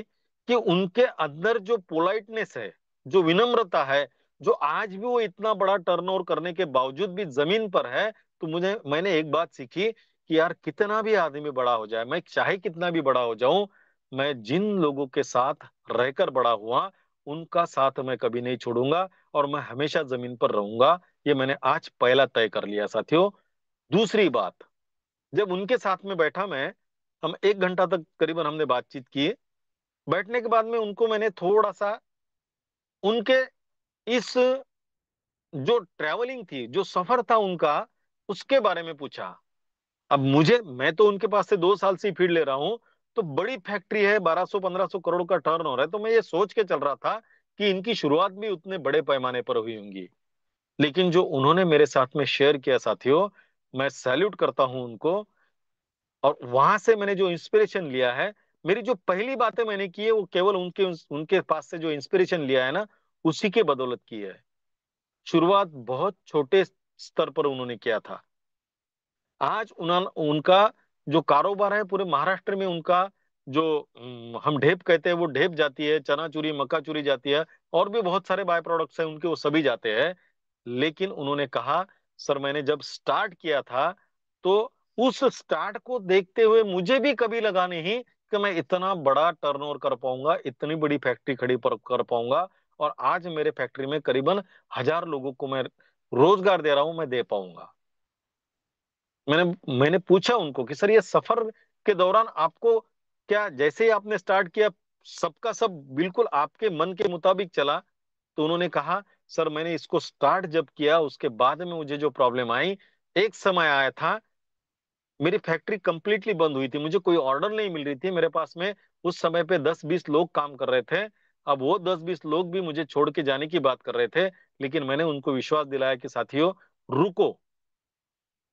कि उनके अंदर जो पोलाइटनेस है, जो विनम्रता है, जो आज भी वो इतना बड़ा टर्नओवर करने के बावजूद भी जमीन पर है। तो मैंने एक बात सीखी कि यार कितना भी आदमी बड़ा हो जाए, मैं चाहे कितना भी बड़ा हो जाऊं, मैं जिन लोगों के साथ रहकर बड़ा हुआ उनका साथ मैं कभी नहीं छोड़ूंगा, और मैं हमेशा जमीन पर रहूंगा। ये मैंने आज पहला तय कर लिया साथियों। दूसरी बात, जब उनके साथ में बैठा मैं, हम 1 घंटा तक करीबन हमने बातचीत की। बैठने के बाद में उनको मैंने थोड़ा सा उनके इस जो ट्रैवलिंग थी, जो सफर था उनका, उसके बारे में पूछा। अब मैं तो उनके पास से 2 साल से फीड ले रहा हूं, तो बड़ी फैक्ट्री है, 1200-1500 करोड़ का टर्नओवर है, तो मैं ये सोच के चल रहा था कि इनकी शुरुआत भी उतने बड़े पैमाने पर हुई होंगी। लेकिन जो उन्होंने मेरे साथ में शेयर किया साथियों, मैं सैल्यूट करता हूं उनको। और वहां से मैंने जो इंस्पिरेशन लिया है, मेरी जो पहली बातें मैंने की है वो केवल उनके उनके पास से जो इंस्पिरेशन लिया है ना, उसी के बदौलत की है। शुरुआत बहुत छोटे स्तर पर उन्होंने किया था। आज उन्होंने उनका जो कारोबार है पूरे महाराष्ट्र में, उनका जो हम ढेप कहते हैं वो ढेप जाती है, चना चूरी मक्का चूरी जाती है, और भी बहुत सारे बाय प्रोडक्ट्स हैं उनके, वो सभी जाते हैं। लेकिन उन्होंने कहा, सर मैंने जब स्टार्ट किया था तो उस स्टार्ट को देखते हुए मुझे भी कभी लगा नहीं कि मैं इतना बड़ा टर्नओवर कर पाऊंगा, इतनी बड़ी फैक्ट्री खड़ी पर कर पाऊंगा, और आज मेरे फैक्ट्री में करीबन 1000 लोगों को मैं रोजगार दे रहा हूं, मैं दे पाऊंगा। मैंने पूछा उनको कि सर ये सफर के दौरान आपको क्या, जैसे ही आपने स्टार्ट किया सबका सब बिल्कुल आपके मन के मुताबिक चला? तो उन्होंने कहा, सर मैंने इसको स्टार्ट जब किया उसके बाद में मुझे जो प्रॉब्लम आई, एक समय आया था मेरी फैक्ट्री कंप्लीटली बंद हुई थी, मुझे कोई ऑर्डर नहीं मिल रही थी, मेरे पास में उस समय पे 10-20 लोग काम कर रहे थे। अब वो 10-20 लोग भी मुझे छोड़ के जाने की बात कर रहे थे, लेकिन मैंने उनको विश्वास दिलाया कि साथियों रुको,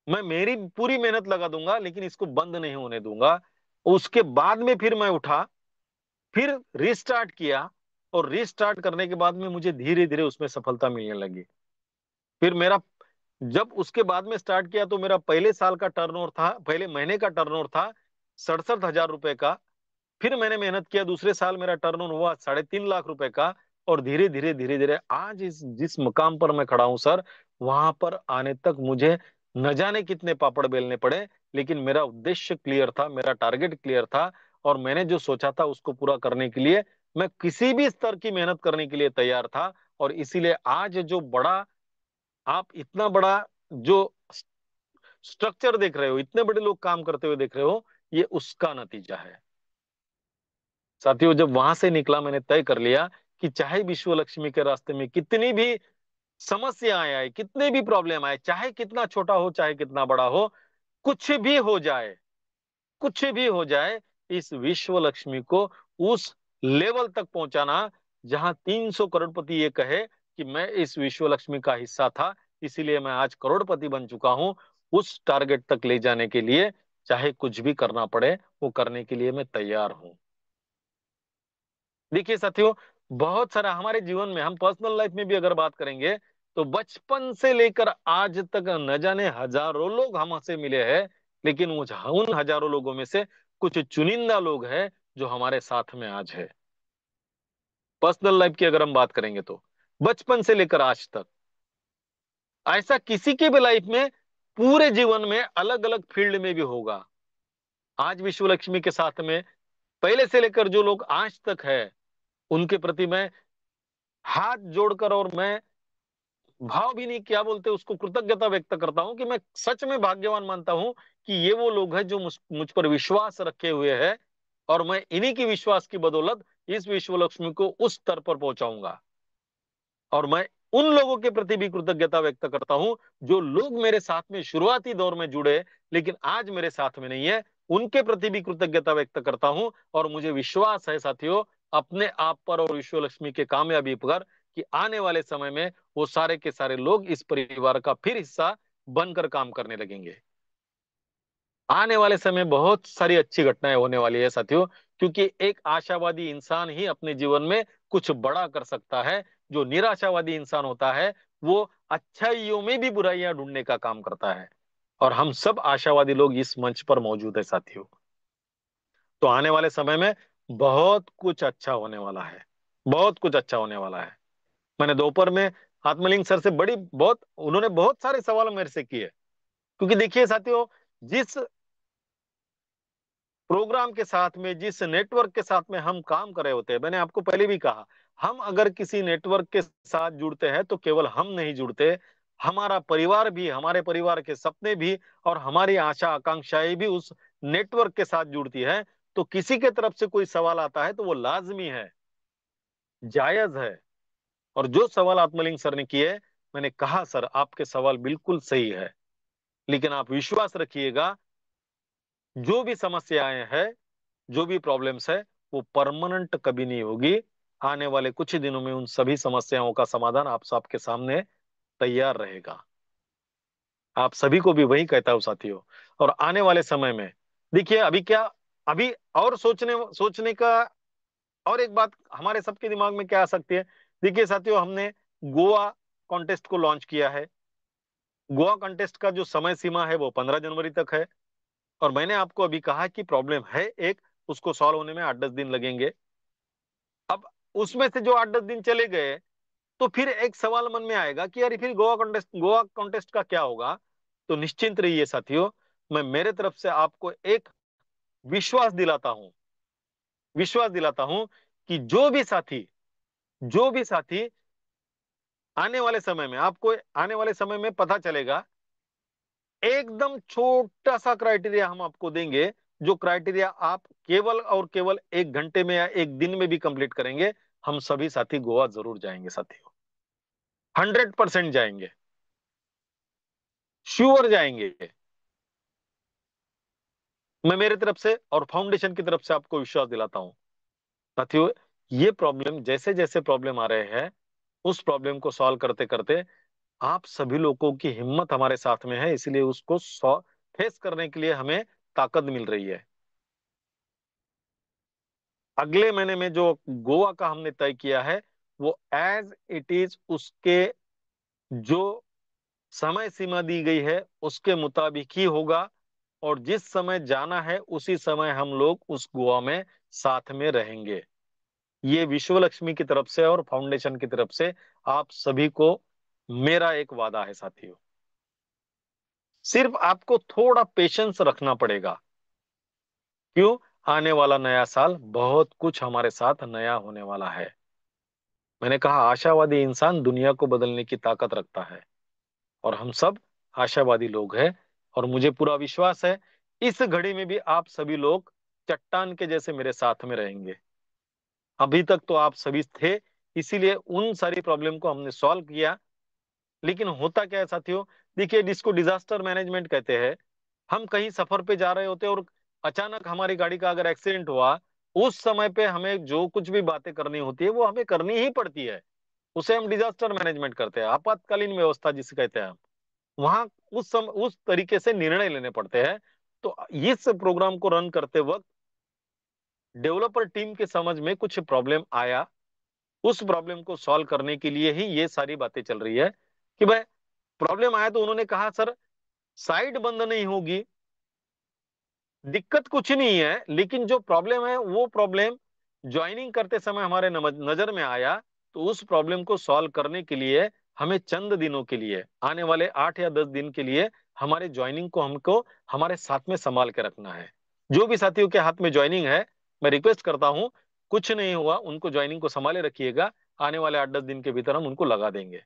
मैं मेरी पूरी मेहनत लगा दूंगा लेकिन इसको बंद नहीं होने दूंगा। उसके बाद में फिर मैं उठा, फिर रीस्टार्ट किया, और रीस्टार्ट करने के बाद में मुझे धीरे धीरे उसमें सफलता मिलने लगी। फिर मेरा, जब उसके बाद में स्टार्ट किया तो मेरा पहले साल का टर्नओवर था, पहले महीने का टर्नओवर था 67,000 रुपए का। फिर मैंने मेहनत किया, दूसरे साल मेरा टर्नओवर हुआ 3.5 लाख रुपए का। और धीरे धीरे धीरे धीरे आज इस जिस मुकाम पर मैं खड़ा हूं सर, वहां पर आने तक मुझे न जाने कितने पापड़ बेलने पड़े, लेकिन मेरा उद्देश्य क्लियर था, मेरा टारगेट क्लियर था, और मैंने जो सोचा था उसको पूरा करने के लिए मैं किसी भी स्तर की मेहनत करने के लिए तैयार था। और इसीलिए आज जो बड़ा, आप इतना बड़ा जो स्ट्रक्चर देख रहे हो, इतने बड़े लोग काम करते हुए देख रहे हो, ये उसका नतीजा है। साथियों जब वहां से निकला मैंने तय कर लिया कि चाहे विश्व लक्ष्मी के रास्ते में कितनी भी समस्याएं आए, कितने भी प्रॉब्लम आए, चाहे कितना छोटा हो चाहे कितना बड़ा हो, कुछ भी हो जाए, कुछ भी हो जाए, इस विश्व लक्ष्मी को उस लेवल तक पहुंचाना जहां 300 करोड़पति ये कहे कि मैं इस विश्व लक्ष्मी का हिस्सा था, इसीलिए मैं आज करोड़पति बन चुका हूं, उस टारगेट तक ले जाने के लिए चाहे कुछ भी करना पड़े वो करने के लिए मैं तैयार हूं। देखिए साथियों, बहुत सारा हमारे जीवन में, हम पर्सनल लाइफ में भी अगर बात करेंगे तो बचपन से लेकर आज तक न जाने हजारों लोग हमसे मिले हैं, लेकिन उन हजारों लोगों में से कुछ चुनिंदा लोग हैं जो हमारे साथ में आज है। पर्सनल लाइफ की अगर हम बात करेंगे तो बचपन से लेकर आज तक ऐसा किसी के भी लाइफ में, पूरे जीवन में अलग अलग फील्ड में भी होगा। आज विश्व लक्ष्मी के साथ में पहले से लेकर जो लोग आज तक है, उनके प्रति मैं हाथ जोड़कर, और मैं भाव भी नहीं, क्या बोलते हैं उसको, कृतज्ञता व्यक्त करता हूं कि मैं सच में भाग्यवान मानता हूं कि ये वो लोग हैं जो मुझ पर विश्वास रखे हुए हैं, और मैं इन्हीं की विश्वास की बदौलत इस विश्व लक्ष्मी को उस स्तर पर पहुंचाऊंगा। और मैं उन लोगों के प्रति भी कृतज्ञता व्यक्त करता हूं जो लोग मेरे साथ में शुरुआती दौर में जुड़े लेकिन आज मेरे साथ में नहीं है, उनके प्रति भी कृतज्ञता व्यक्त करता हूं। और मुझे विश्वास है साथियों अपने आप पर और विश्व लक्ष्मी के कामयाबी पर कि आने वाले समय में वो सारे के सारे लोग इस परिवार का फिर हिस्सा बनकर काम करने लगेंगे। आने वाले समय बहुत सारी अच्छी घटनाएं होने वाली है साथियों, क्योंकि एक आशावादी इंसान ही अपने जीवन में कुछ बड़ा कर सकता है। जो निराशावादी इंसान होता है वो अच्छाइयों में भी बुराइयां ढूंढने का काम करता है, और हम सब आशावादी लोग इस मंच पर मौजूद है साथियों। तो आने वाले समय में बहुत कुछ अच्छा होने वाला है, बहुत कुछ अच्छा होने वाला है। मैंने दोपहर में आत्मलिंग सर से बड़ी बहुत, उन्होंने बहुत सारे सवाल मेरे से किए, क्योंकि देखिए साथियों, जिस प्रोग्राम के साथ में, जिस नेटवर्क के साथ में हम काम कर रहे होते हैं, मैंने आपको पहले भी कहा, हम अगर किसी नेटवर्क के साथ जुड़ते हैं तो केवल हम नहीं जुड़ते, हमारा परिवार भी, हमारे परिवार के सपने भी, और हमारी आशा आकांक्षाएं भी उस नेटवर्क के साथ जुड़ती है। तो किसी के तरफ से कोई सवाल आता है तो वो लाजमी है, जायज है। और जो सवाल आत्मलिंग सर ने किए, मैंने कहा सर आपके सवाल बिल्कुल सही है, लेकिन आप विश्वास रखिएगा जो भी समस्याएं हैं जो भी प्रॉब्लम्स है वो परमानेंट कभी नहीं होगी। आने वाले कुछ ही दिनों में उन सभी समस्याओं का समाधान आप सबके सामने तैयार रहेगा। आप सभी को भी वही कहता हूं साथियों। और आने वाले समय में देखिए अभी क्या, अभी और सोचने सोचने का और एक बात हमारे सबके दिमाग में क्या आ सकती है। देखिए साथियों, हमने गोवा कॉन्टेस्ट को लॉन्च किया है। गोवा कॉन्टेस्ट का जो समय सीमा है वो 15 जनवरी तक है। और मैंने आपको अभी कहा कि प्रॉब्लम है एक, उसको सॉल्व होने में 8-10 दिन लगेंगे। अब उसमें से जो 8-10 दिन चले गए तो फिर एक सवाल मन में आएगा कि यार फिर गोवा कॉन्टेस्ट का क्या होगा। तो निश्चिंत रहिए साथियों, मैं मेरे तरफ से आपको एक विश्वास दिलाता हूं, विश्वास दिलाता हूं कि जो भी साथी आने वाले समय में, आपको आने वाले समय में पता चलेगा। एकदम छोटा सा क्राइटेरिया हम आपको देंगे, जो क्राइटेरिया आप केवल और केवल 1 घंटे में या 1 दिन में भी कंप्लीट करेंगे। हम सभी साथी गोवा जरूर जाएंगे साथियों, 100% जाएंगे, श्योर जाएंगे। मैं मेरे तरफ से और फाउंडेशन की तरफ से आपको विश्वास दिलाता हूं साथियों। ये प्रॉब्लम, जैसे जैसे प्रॉब्लम आ रहे हैं, उस प्रॉब्लम को सॉल्व करते करते आप सभी लोगों की हिम्मत हमारे साथ में है, इसलिए उसको फेस करने के लिए हमें ताकत मिल रही है। अगले महीने में जो गोवा का हमने तय किया है वो एज इट इज, उसके जो समय सीमा दी गई है उसके मुताबिक ही होगा। और जिस समय जाना है उसी समय हम लोग उस गोवा में साथ में रहेंगे। ये विश्व लक्ष्मी की तरफ से और फाउंडेशन की तरफ से आप सभी को मेरा एक वादा है साथियों। सिर्फ आपको थोड़ा पेशेंस रखना पड़ेगा। क्यों? आने वाला नया साल बहुत कुछ हमारे साथ नया होने वाला है। मैंने कहा आशावादी इंसान दुनिया को बदलने की ताकत रखता है, और हम सब आशावादी लोग हैं। और मुझे पूरा विश्वास है इस घड़ी में भी आप सभी लोग चट्टान के जैसे मेरे साथ में रहेंगे। अभी तक तो आप सभी थे, इसीलिए उन सारी प्रॉब्लम को हमने सॉल्व किया। लेकिन होता क्या है साथियों, देखिए जिसको डिजास्टर मैनेजमेंट कहते हैं, हम कहीं सफर पे जा रहे होते हैं और अचानक हमारी गाड़ी का अगर एक्सीडेंट हुआ, उस समय पे हमें जो कुछ भी बातें करनी होती है वो हमें करनी ही पड़ती है। उसे हम डिजास्टर मैनेजमेंट करते हैं, आपातकालीन व्यवस्था जिसे कहते हैं हम। वहां उस तरीके से निर्णय लेने पड़ते हैं। तो इस प्रोग्राम को रन करते वक्त डेवलपर टीम के समझ में कुछ प्रॉब्लम आया। उस प्रॉब्लम को सॉल्व करने के लिए ही ये सारी बातें चल रही है कि भाई प्रॉब्लम आया तो उन्होंने कहा सर साइट बंद नहीं होगी, दिक्कत कुछ नहीं है, लेकिन जो प्रॉब्लम है वो प्रॉब्लम ज्वाइनिंग करते समय हमारे नजर में आया। तो उस प्रॉब्लम को सॉल्व करने के लिए हमें चंद दिनों के लिए, आने वाले 8 या 10 दिन के लिए हमारे ज्वाइनिंग को हमको हमारे साथ में संभाल के रखना है। जो भी साथियों के हाथ में ज्वाइनिंग है, मैं रिक्वेस्ट करता हूं, कुछ नहीं हुआ, उनको ज्वाइनिंग को संभाले रखिएगा। आने वाले 8-10 दिन के भीतर हम उनको लगा देंगे।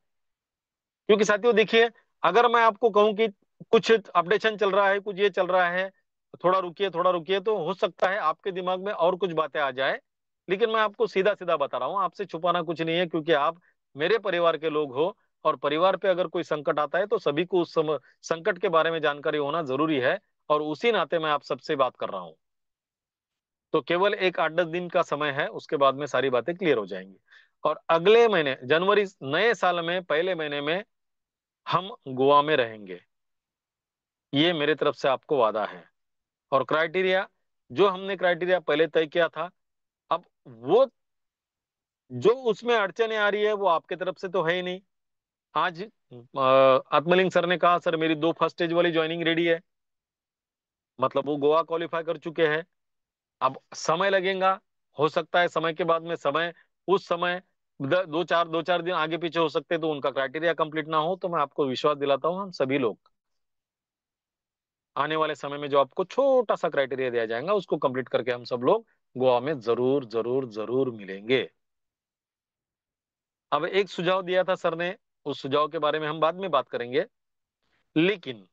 क्योंकि साथियों देखिए, अगर मैं आपको कहूं कि कुछ अपडेशन चल रहा है, कुछ ये चल रहा है, थोड़ा रुकिए थोड़ा रुकिए, तो हो सकता है आपके दिमाग में और कुछ बातें आ जाए। लेकिन मैं आपको सीधा सीधा बता रहा हूं, आपसे छुपाना कुछ नहीं है, क्योंकि आप मेरे परिवार के लोग हो। और परिवार पे अगर कोई संकट आता है तो सभी को उस संकट के बारे में जानकारी होना जरूरी है। और उसी नाते मैं आप सबसे बात कर रहा हूं। तो केवल एक 8-10 दिन का समय है, उसके बाद में सारी बातें क्लियर हो जाएंगी। और अगले महीने जनवरी, नए साल में पहले महीने में हम गोवा में रहेंगे। ये मेरे तरफ से आपको वादा है। और क्राइटेरिया, जो हमने क्राइटेरिया पहले तय किया था, अब वो जो उसमें अड़चने आ रही है वो आपके तरफ से तो है ही नहीं। आज आत्मलिंग सर ने कहा सर मेरी 2 फर्स्ट स्टेज वाली ज्वाइनिंग रेडी है, मतलब वो गोवा क्वालिफाई कर चुके हैं। अब समय लगेगा, हो सकता है समय के बाद में समय, उस समय 2-4 दिन आगे पीछे हो सकते हैं, तो उनका क्राइटेरिया कंप्लीट ना हो। तो मैं आपको विश्वास दिलाता हूं हम सभी लोग आने वाले समय में जो आपको छोटा सा क्राइटेरिया दिया जाएगा उसको कंप्लीट करके हम सब लोग गोवा में जरूर जरूर जरूर मिलेंगे। अब एक सुझाव दिया था सर ने, उस सुझाव के बारे में हम बाद में बात करेंगे। लेकिन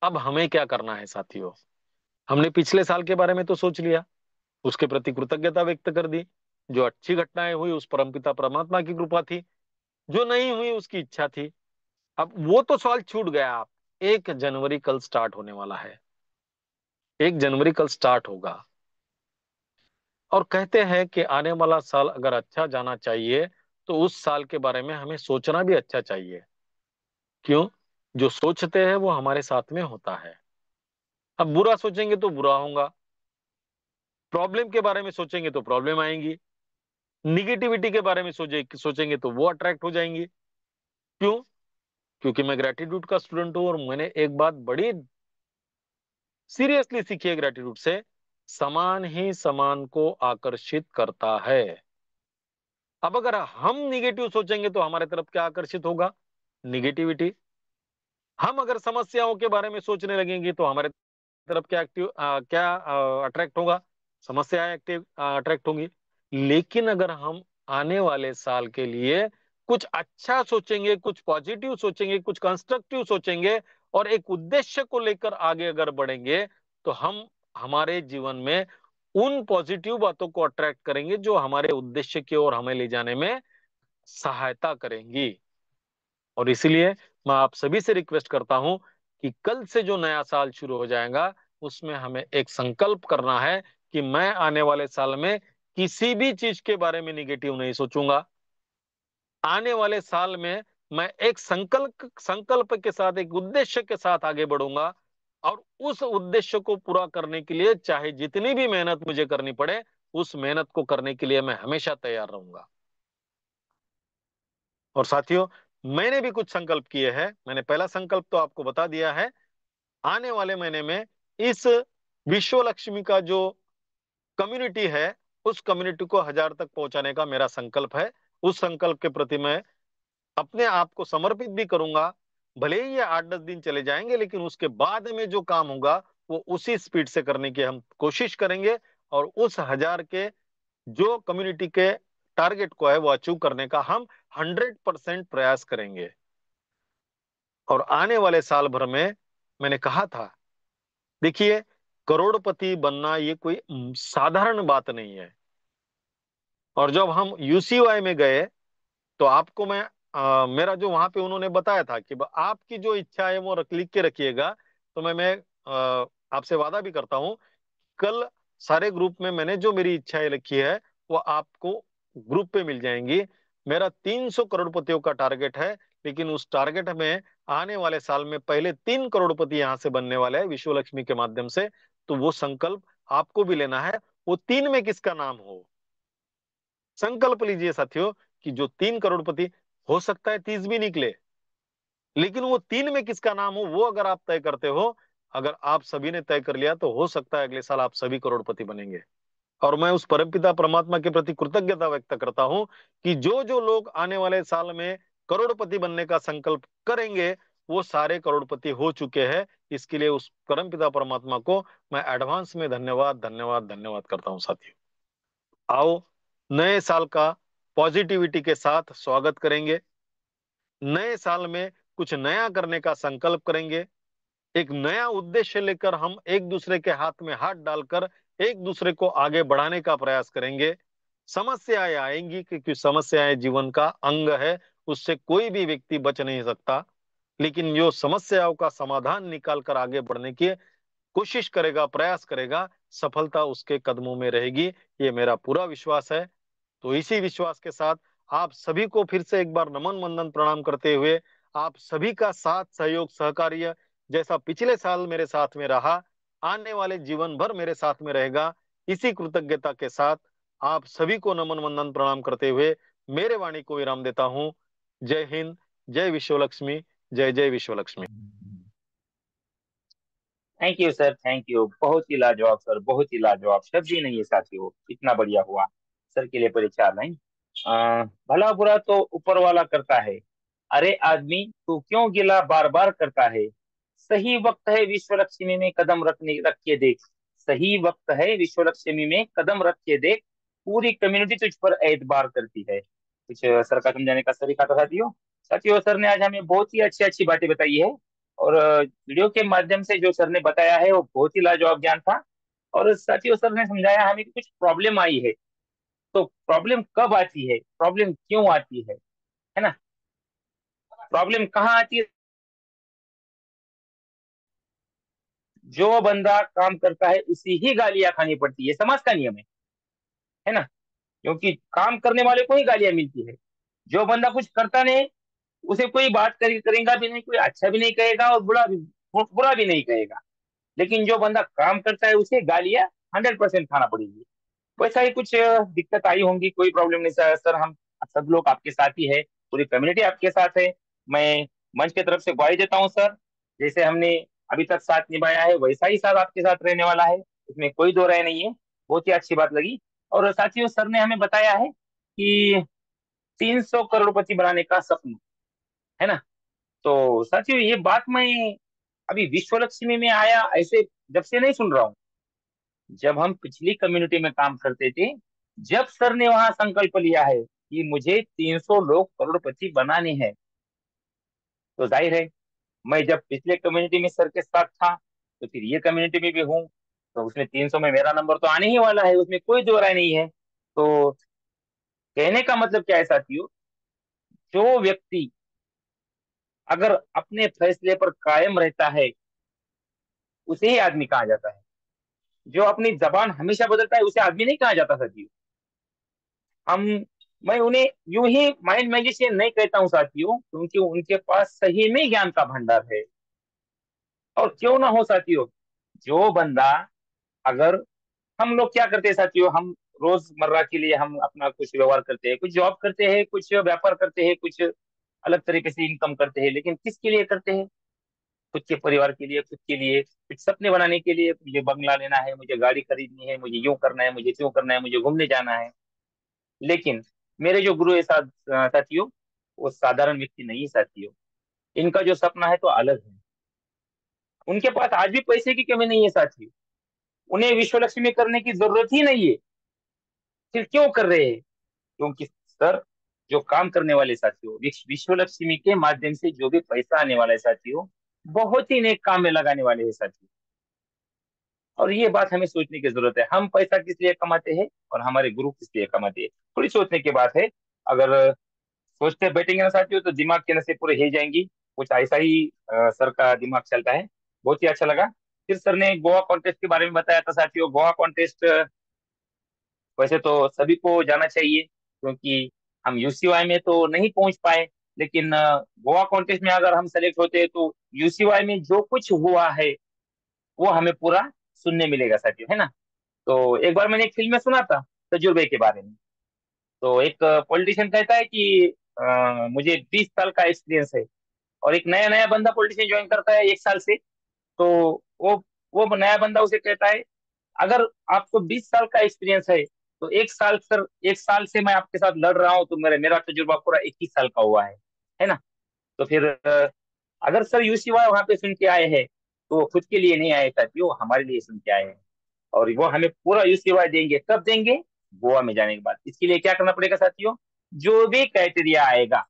अब हमें क्या करना है साथियों, हमने पिछले साल के बारे में तो सोच लिया, उसके प्रति कृतज्ञता व्यक्त कर दी। जो अच्छी घटनाएं हुई उस परमपिता परमात्मा की कृपा थी, जो नहीं हुई उसकी इच्छा थी। अब वो तो सवाल छूट गया। आप 1 जनवरी कल स्टार्ट होने वाला है, 1 जनवरी कल स्टार्ट होगा। और कहते हैं कि आने वाला साल अगर अच्छा जाना चाहिए तो उस साल के बारे में हमें सोचना भी अच्छा चाहिए। क्यों? जो सोचते हैं वो हमारे साथ में होता है। अब बुरा सोचेंगे तो बुरा होगा, प्रॉब्लम के बारे में सोचेंगे तो प्रॉब्लम आएंगी, निगेटिविटी के बारे में सोचेंगे तो वो अट्रैक्ट हो जाएंगी। क्यों? क्योंकि मैं ग्रेटिट्यूड का स्टूडेंट हूं और मैंने एक बात बड़ी सीरियसली सीखी है ग्रेटिट्यूड से, समान ही समान को आकर्षित करता है। अब अगर हम निगेटिव सोचेंगे तो हमारे तरफ क्या आकर्षित होगा? निगेटिविटी। हम अगर समस्याओं के बारे में सोचने लगेंगे तो हमारे तरफ क्या अट्रैक्ट होगा? समस्याएं एक्टिव अट्रैक्ट होंगी। लेकिन अगर हम आने वाले साल के लिए कुछ अच्छा सोचेंगे, कुछ पॉजिटिव सोचेंगे, कुछ कंस्ट्रक्टिव सोचेंगे और एक उद्देश्य को लेकर आगे अगर बढ़ेंगे तो हम हमारे जीवन में उन पॉजिटिव बातों को अट्रैक्ट करेंगे जो हमारे उद्देश्य की ओर हमें ले जाने में सहायता करेंगी। और इसीलिए मैं आप सभी से रिक्वेस्ट करता हूं कि कल से जो नया साल शुरू हो जाएगा उसमें हमें एक संकल्प करना है कि मैं आने वाले साल में किसी भी चीज के बारे में निगेटिव नहीं सोचूंगा। आने वाले साल में मैं एक संकल्प के साथ, एक उद्देश्य के साथ आगे बढ़ूंगा और उस उद्देश्य को पूरा करने के लिए चाहे जितनी भी मेहनत मुझे करनी पड़े, उस मेहनत को करने के लिए मैं हमेशा तैयार रहूंगा। और साथियों, मैंने भी कुछ संकल्प किए हैं। मैंने पहला संकल्प तो आपको बता दिया है। आने वाले महीने में इस विश्व लक्ष्मी का जो कम्युनिटी है, उस कम्युनिटी को 1000 तक पहुंचाने का मेरा संकल्प है। उस संकल्प के प्रति मैं अपने आप को समर्पित भी करूंगा। भले ही ये 8-10 दिन चले जाएंगे, लेकिन उसके बाद में जो काम होगा वो उसी स्पीड से करने की हम कोशिश करेंगे और उस 1000 के जो कम्युनिटी के टारगेट को है वो अचीव करने का हम 100% प्रयास करेंगे। और आने वाले साल भर में मैंने कहा था, देखिए, करोड़पति बनना ये कोई साधारण बात नहीं है। और जब हम यूसीवाई में गए तो आपको मैं मेरा जो वहां पे उन्होंने बताया था कि आपकी जो इच्छा है वो लिख के रखिएगा। तो मैं आपसे वादा भी करता हूँ, कल सारे ग्रुप में मैंने जो मेरी इच्छाएं लिखी है वो आपको ग्रुप पे मिल जाएंगी। मेरा 300 करोड़पतियों का टारगेट है, लेकिन उस टारगेट में आने वाले साल में पहले 3 करोड़पति यहां से बनने वाले हैं विश्व लक्ष्मी के माध्यम से। तो वो संकल्प आपको भी लेना है। वो 3 में किसका नाम हो, संकल्प लीजिए साथियों कि जो 3 करोड़पति, हो सकता है 30 भी निकले, लेकिन वो 3 में किसका नाम हो वो अगर आप तय करते हो, अगर आप सभी ने तय कर लिया तो हो सकता है अगले साल आप सभी करोड़पति बनेंगे। और मैं उस परमपिता परमात्मा के प्रति कृतज्ञता व्यक्त करता हूं कि जो जो लोग आने वाले साल में करोड़पति बनने का संकल्प करेंगे वो सारे करोड़पति हो चुके हैं। इसके लिए उस परमपिता परमात्मा को मैं एडवांस में धन्यवाद धन्यवाद धन्यवाद करता हूं। साथियों, आओ नए साल का पॉजिटिविटी के साथ स्वागत करेंगे। नए साल में कुछ नया करने का संकल्प करेंगे। एक नया उद्देश्य लेकर हम एक दूसरे के हाथ में हाथ डालकर एक दूसरे को आगे बढ़ाने का प्रयास करेंगे। समस्याएं आएंगी क्योंकि समस्याएं जीवन का अंग है, उससे कोई भी व्यक्ति बच नहीं सकता। लेकिन जो समस्याओं का समाधान निकाल कर आगे बढ़ने की कोशिश करेगा, प्रयास करेगा, सफलता उसके कदमों में रहेगी। ये मेरा पूरा विश्वास है। तो इसी विश्वास के साथ आप सभी को फिर से एक बार नमन वंदन प्रणाम करते हुए, आप सभी का साथ सहयोग सहकार्य जैसा पिछले साल मेरे साथ में रहा, आने वाले जीवन भर मेरे साथ में रहेगा, इसी कृतज्ञता के साथ आप सभी को नमन वंदन प्रणाम करते हुए मेरे वाणी को विराम देता हूं। जय हिंद, जय विश्व लक्ष्मी, जय जय विश्व Lakshmi. Thank you sir, thank you. बहुत ही लाजवाब सर, बहुत ही लाजवाब। शब्द ही नहीं है साथियों, इतना बढ़िया हुआ। सर के लिए पूरे 4 लाइन। भला बुरा तो ऊपर वाला करता है, अरे आदमी तू क्यों गिला बार बार करता है। सही वक्त है विश्व लक्ष्मी में कदम रख के देख। सही वक्त है विश्व लक्ष्मी में कदम रख के देख। पूरी कम्युनिटी तुझ पर एतबार करती है। कुछ सर का समझाने का तरीका था साथियों। साथियों, सर ने आज हमें बहुत ही अच्छी अच्छी बातें बताई है। और वीडियो के माध्यम से जो सर ने बताया है वो बहुत ही लाजवाब ज्ञान था। और साथियों, सर ने समझाया हमें कि कुछ प्रॉब्लम आई है, तो प्रॉब्लम कब आती है, प्रॉब्लम क्यों आती है ना। प्रॉब्लम कहाँ आती है? जो बंदा काम करता है उसी ही गालियां खानी पड़ती है, समाज का नियम है। है ना। क्योंकि काम करने वाले को ही गालियां मिलती है। जो बंदा कुछ करता नहीं, उसे कोई बात करेगा भी नहीं, कोई अच्छा भी नहीं कहेगा और बुरा भी नहीं कहेगा। लेकिन जो बंदा काम करता है उसे गालियां 100% खाना पड़ेगी। वैसा ही कुछ दिक्कत आई होंगी, कोई प्रॉब्लम नहीं सर। सर हम सब लोग आपके साथ ही है, पूरी कम्युनिटी आपके साथ है। मैं मंच की तरफ से ग्वाही देता हूँ सर, जैसे हमने अभी तक साथ निभाया है वैसा ही साथ आपके साथ रहने वाला है, इसमें कोई दो राय नहीं है। बहुत ही अच्छी बात लगी। और साथियों, सर ने हमें बताया है कि 300 करोड़पति बनाने का सपना, है ना। तो साथियों, ये बात मैं अभी विश्व लक्ष्मी में आया ऐसे जब से नहीं सुन रहा हूँ। जब हम पिछली कम्युनिटी में काम करते थे, जब सर ने वहां संकल्प लिया है कि मुझे 300 लोग करोड़पति बनाने हैं, तो जाहिर है मैं जब पिछले कम्युनिटी में सर के साथ था, तो फिर ये कम्युनिटी में भी हूँ, तो उसमें 300 में मेरा नंबर तो आने ही वाला है, उसमें कोई दो राय नहीं है। तो कहने का मतलब क्या है साथियों, जो व्यक्ति अगर अपने फैसले पर कायम रहता है, उसे ही आदमी कहा जाता है। जो अपनी जबान हमेशा बदलता है, उसे आदमी नहीं कहा जाता साथियों। हम मैं उन्हें यूं ही माइंड मैजिशियन नहीं कहता हूँ साथियों, क्योंकि उनके पास सही में ज्ञान का भंडार है। और क्यों ना हो साथियों, जो बंदा अगर, हम लोग क्या करते हैं साथियों, हम रोजमर्रा के लिए हम अपना कुछ व्यवहार करते हैं, कुछ जॉब करते हैं, कुछ व्यापार करते हैं, कुछ अलग तरीके से इनकम करते हैं, लेकिन किसके लिए करते हैं? खुद के परिवार के लिए, खुद के लिए कुछ सपने बनाने के लिए। मुझे बंगला लेना है, मुझे गाड़ी खरीदनी है, मुझे यूं करना है, मुझे त्यों करना है, मुझे घूमने जाना है। लेकिन मेरे जो गुरु है साथियों, वो साधारण व्यक्ति नहीं है साथियों। इनका जो सपना है तो अलग है। उनके पास आज भी पैसे की कमी नहीं है साथियों। उन्हें विश्व लक्ष्मी करने की जरूरत ही नहीं है। फिर क्यों कर रहे हैं? क्योंकि सर, जो काम करने वाले साथियों, विश्व लक्ष्मी के माध्यम से जो भी पैसा आने वाला है साथियों, बहुत ही नेक काम में लगाने वाले हैं साथियों। और ये बात हमें सोचने की जरूरत है, हम पैसा किस लिए कमाते हैं और हमारे गुरु किस लिए कमाते हैं। थोड़ी सोचने की बात है। अगर सोचते बैठेंगे ना साथियों, तो दिमाग के नसें पूरे हिल जाएंगी। कुछ ऐसा ही सर का दिमाग चलता है। बहुत ही अच्छा लगा। फिर सर ने गोवा कॉन्टेस्ट के बारे में बताया था साथियों। गोवा कॉन्टेस्ट वैसे तो सभी को जाना चाहिए, क्योंकि हम यूसीवाई में तो नहीं पहुंच पाए, लेकिन गोवा कॉन्टेस्ट में अगर हम सेलेक्ट होते हैं तो यूसीवाई में जो कुछ हुआ है वो हमें पूरा सुनने मिलेगा साथियों, है ना। तो एक बार मैंने एक फिल्म में सुना था तजुर्बे के बारे में। तो एक पॉलिटिशियन कहता है कि मुझे 20 साल का एक्सपीरियंस है। और एक नया नया बंदा पॉलिटिशियन ज्वाइन करता है 1 साल से। तो वो वो नया बंदा उसे कहता है, अगर आपको 20 साल का एक्सपीरियंस है, तो 1 साल सर, 1 साल से मैं आपके साथ लड़ रहा हूँ, तो मेरा तजुर्बा पूरा 21 साल का हुआ है ना। तो फिर अगर सर यूसीवाई वहां पे सुन के आए हैं, तो वो खुद के लिए नहीं आए साथियों, वो हमारे लिए सुन के आए हैं। और वो हमें पूरा यूसीवाई देंगे, कब देंगे? गोवा में जाने के बाद। इसके लिए क्या करना पड़ेगा साथियों? जो भी क्राइटेरिया आएगा,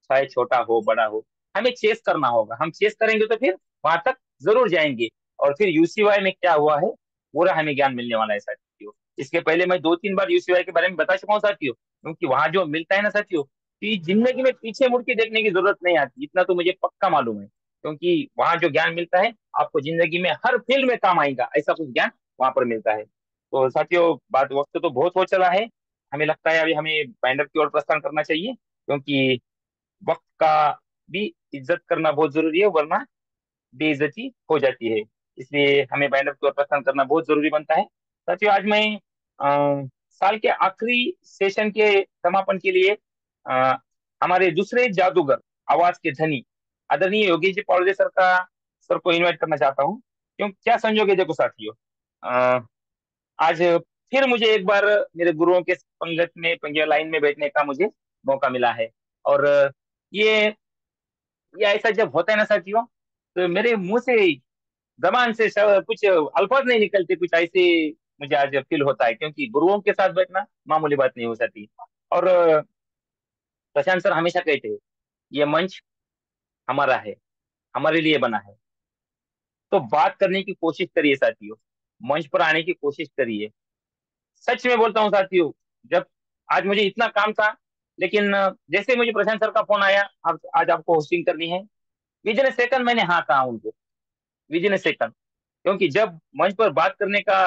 चाहे छोटा हो बड़ा हो, हमें चेस करना होगा। हम चेस करेंगे तो फिर वहां तक जरूर जाएंगे। और फिर यूसीवाई में क्या हुआ है, पूरा हमें ज्ञान मिलने वाला है साथियों। इसके पहले मैं 2-3 बार यूसीवाई के बारे में बता चुका हूँ साथियों, क्योंकि वहां जो मिलता है ना साथियों, कि जिंदगी में पीछे मुड़ के देखने की जरूरत नहीं आती, इतना तो मुझे पक्का मालूम है। क्योंकि वहां जो ज्ञान मिलता है, आपको जिंदगी में हर फील्ड में काम आएगा, ऐसा कुछ ज्ञान वहां पर मिलता है। तो साथियों, बात वक्त तो बहुत हो चला है। हमें लगता है अभी हमें बाइंडर की ओर प्रस्थान करना चाहिए, क्योंकि वक्त का भी इज्जत करना बहुत जरूरी है, वरना बेइज्जती हो जाती है। इसलिए हमें बैनर की ओर प्रस्थान करना बहुत जरूरी बनता है। साथियों, आज मैं साल के आखिरी सेशन के समापन के लिए अ, हमारे दूसरे जादूगर, आवाज के धनी, आदरणीय योगेश जी पावड़े सर को इनवाइट करना चाहता हूँ। क्यों, क्या संजोग है देखो साथियों, अ, आज फिर मुझे एक बार मेरे गुरुओं के पंगत में, पंगे लाइन में बैठने का मुझे मौका मिला है। और ये ये ऐसा जब होता है ना साथियों, तो मेरे मुंह से, जबान से कुछ अल्फाज नहीं निकलते, कुछ ऐसे मुझे आज फील होता है, क्योंकि गुरुओं के साथ बैठना मामूली बात नहीं हो सकती। और प्रशांत सर हमेशा कहते हैं, ये मंच हमारा है, हमारे लिए बना है। तो बात करने की कोशिश करिए साथियों, मंच पर आने की कोशिश करिए। सच में बोलता हूँ साथियों, जब आज मुझे इतना काम था, लेकिन जैसे मुझे प्रशांत सर का फोन आया, आज आपको होस्टिंग करनी है, विद इन सेकंड मैंने हाँ कहा उनको, विद इन सेकंड। क्योंकि जब मंच पर बात करने का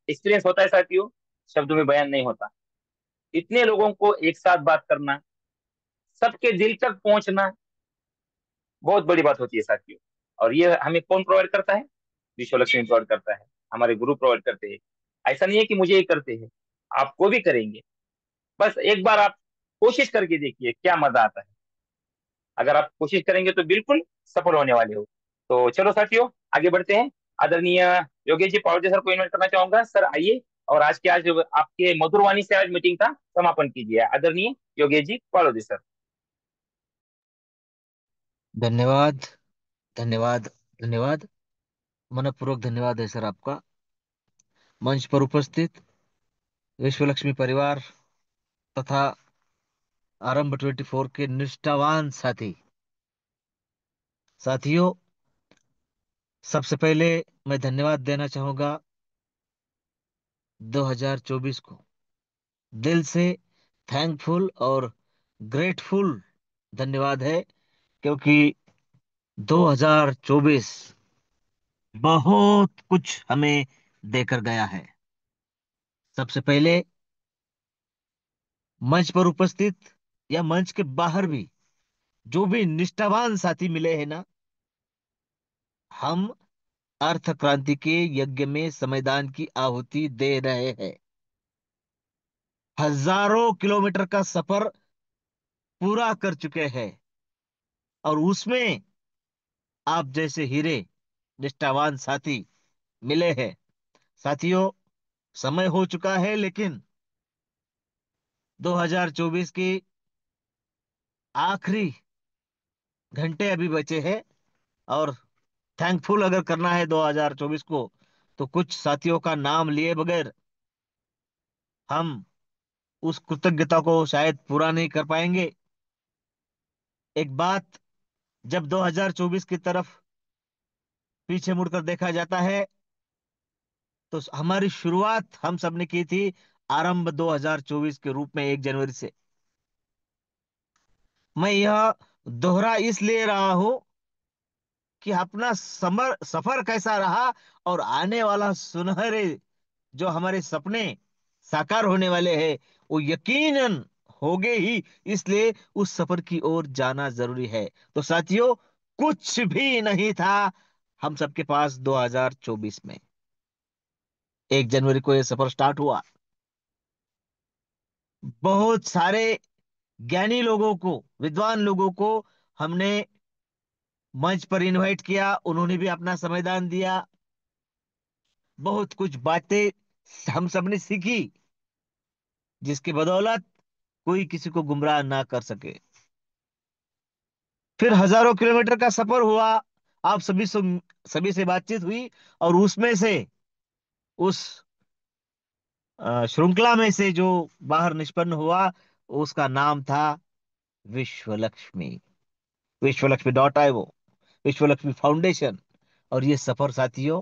एक्सपीरियंस होता है साथियों, शब्दों में बयान नहीं होता। इतने लोगों को एक साथ बात करना, सबके दिल तक पहुंचना, बहुत बड़ी बात होती है साथियों। और ये हमें कौन प्रोवाइड करता है? विश्व लक्ष्मी प्रोवाइड करता है, हमारे गुरु प्रोवाइड करते हैं। ऐसा नहीं है कि मुझे ही करते हैं, आपको भी करेंगे। बस एक बार आप कोशिश करके देखिए क्या मजा आता है। अगर आप कोशिश करेंगे तो बिल्कुल सफल होने वाले हो। तो चलो साथियों, आगे बढ़ते हैं। आदरणीय योगेश जी पावड़े सर को इन्वाइट करना चाहूंगा। सर आइए, और आज के आज आपके मधुर वाणी से आज मीटिंग का समापन कीजिए। आदरणीय योगेश जी पावड़े सर। धन्यवाद, धन्यवाद, धन्यवाद। मनपूर्वक धन्यवाद है सर आपका। मंच पर उपस्थित विश्व लक्ष्मी परिवार तथा आरंभ 24 के निष्ठावान साथी साथियों, सबसे पहले मैं धन्यवाद देना चाहूंगा 2024 को। दिल से थैंकफुल और ग्रेटफुल धन्यवाद है, क्योंकि 2024 बहुत कुछ हमें देकर गया है। सबसे पहले मंच पर उपस्थित या मंच के बाहर भी जो भी निष्ठावान साथी मिले हैं ना, हम अर्थ क्रांति के यज्ञ में समयदान की आहुति दे रहे हैं। हजारों किलोमीटर का सफर पूरा कर चुके हैं, और उसमें आप जैसे हीरे निष्ठावान साथी मिले हैं। साथियों, समय हो चुका है, लेकिन 2024 की आखिरी घंटे अभी बचे हैं। और थैंकफुल अगर करना है 2024 को, तो कुछ साथियों का नाम लिए बगैर हम उस कृतज्ञता को शायद पूरा नहीं कर पाएंगे। एक बात, जब 2024 की तरफ पीछे मुड़कर देखा जाता है, तो हमारी शुरुआत हम सबने की थी आरंभ 2024 के रूप में 1 जनवरी से। मैं यह दोहरा इसलिए रहा हूं कि अपना समर सफर कैसा रहा, और आने वाला सुनहरे जो हमारे सपने साकार होने वाले हैं, वो यकीनन होंगे ही। इसलिए उस सफर की ओर जाना जरूरी है। तो साथियों, कुछ भी नहीं था हम सबके पास 2024 में। 1 जनवरी को यह सफर स्टार्ट हुआ। बहुत सारे ज्ञानी लोगों को, विद्वान लोगों को हमने मंच पर इनवाइट किया, उन्होंने भी अपना समयदान दिया। बहुत कुछ बातें हम सबने सीखी, जिसकी बदौलत कोई किसी को गुमराह ना कर सके। फिर हजारों किलोमीटर का सफर हुआ, आप सभी से बातचीत हुई, और उसमें से, उस श्रृंखला में से जो बाहर निष्पन्न हुआ, उसका नाम था विश्व लक्ष्मी। विश्व लक्ष्मी डॉट आई वो, विश्व लक्ष्मी फाउंडेशन। और ये सफर साथियों,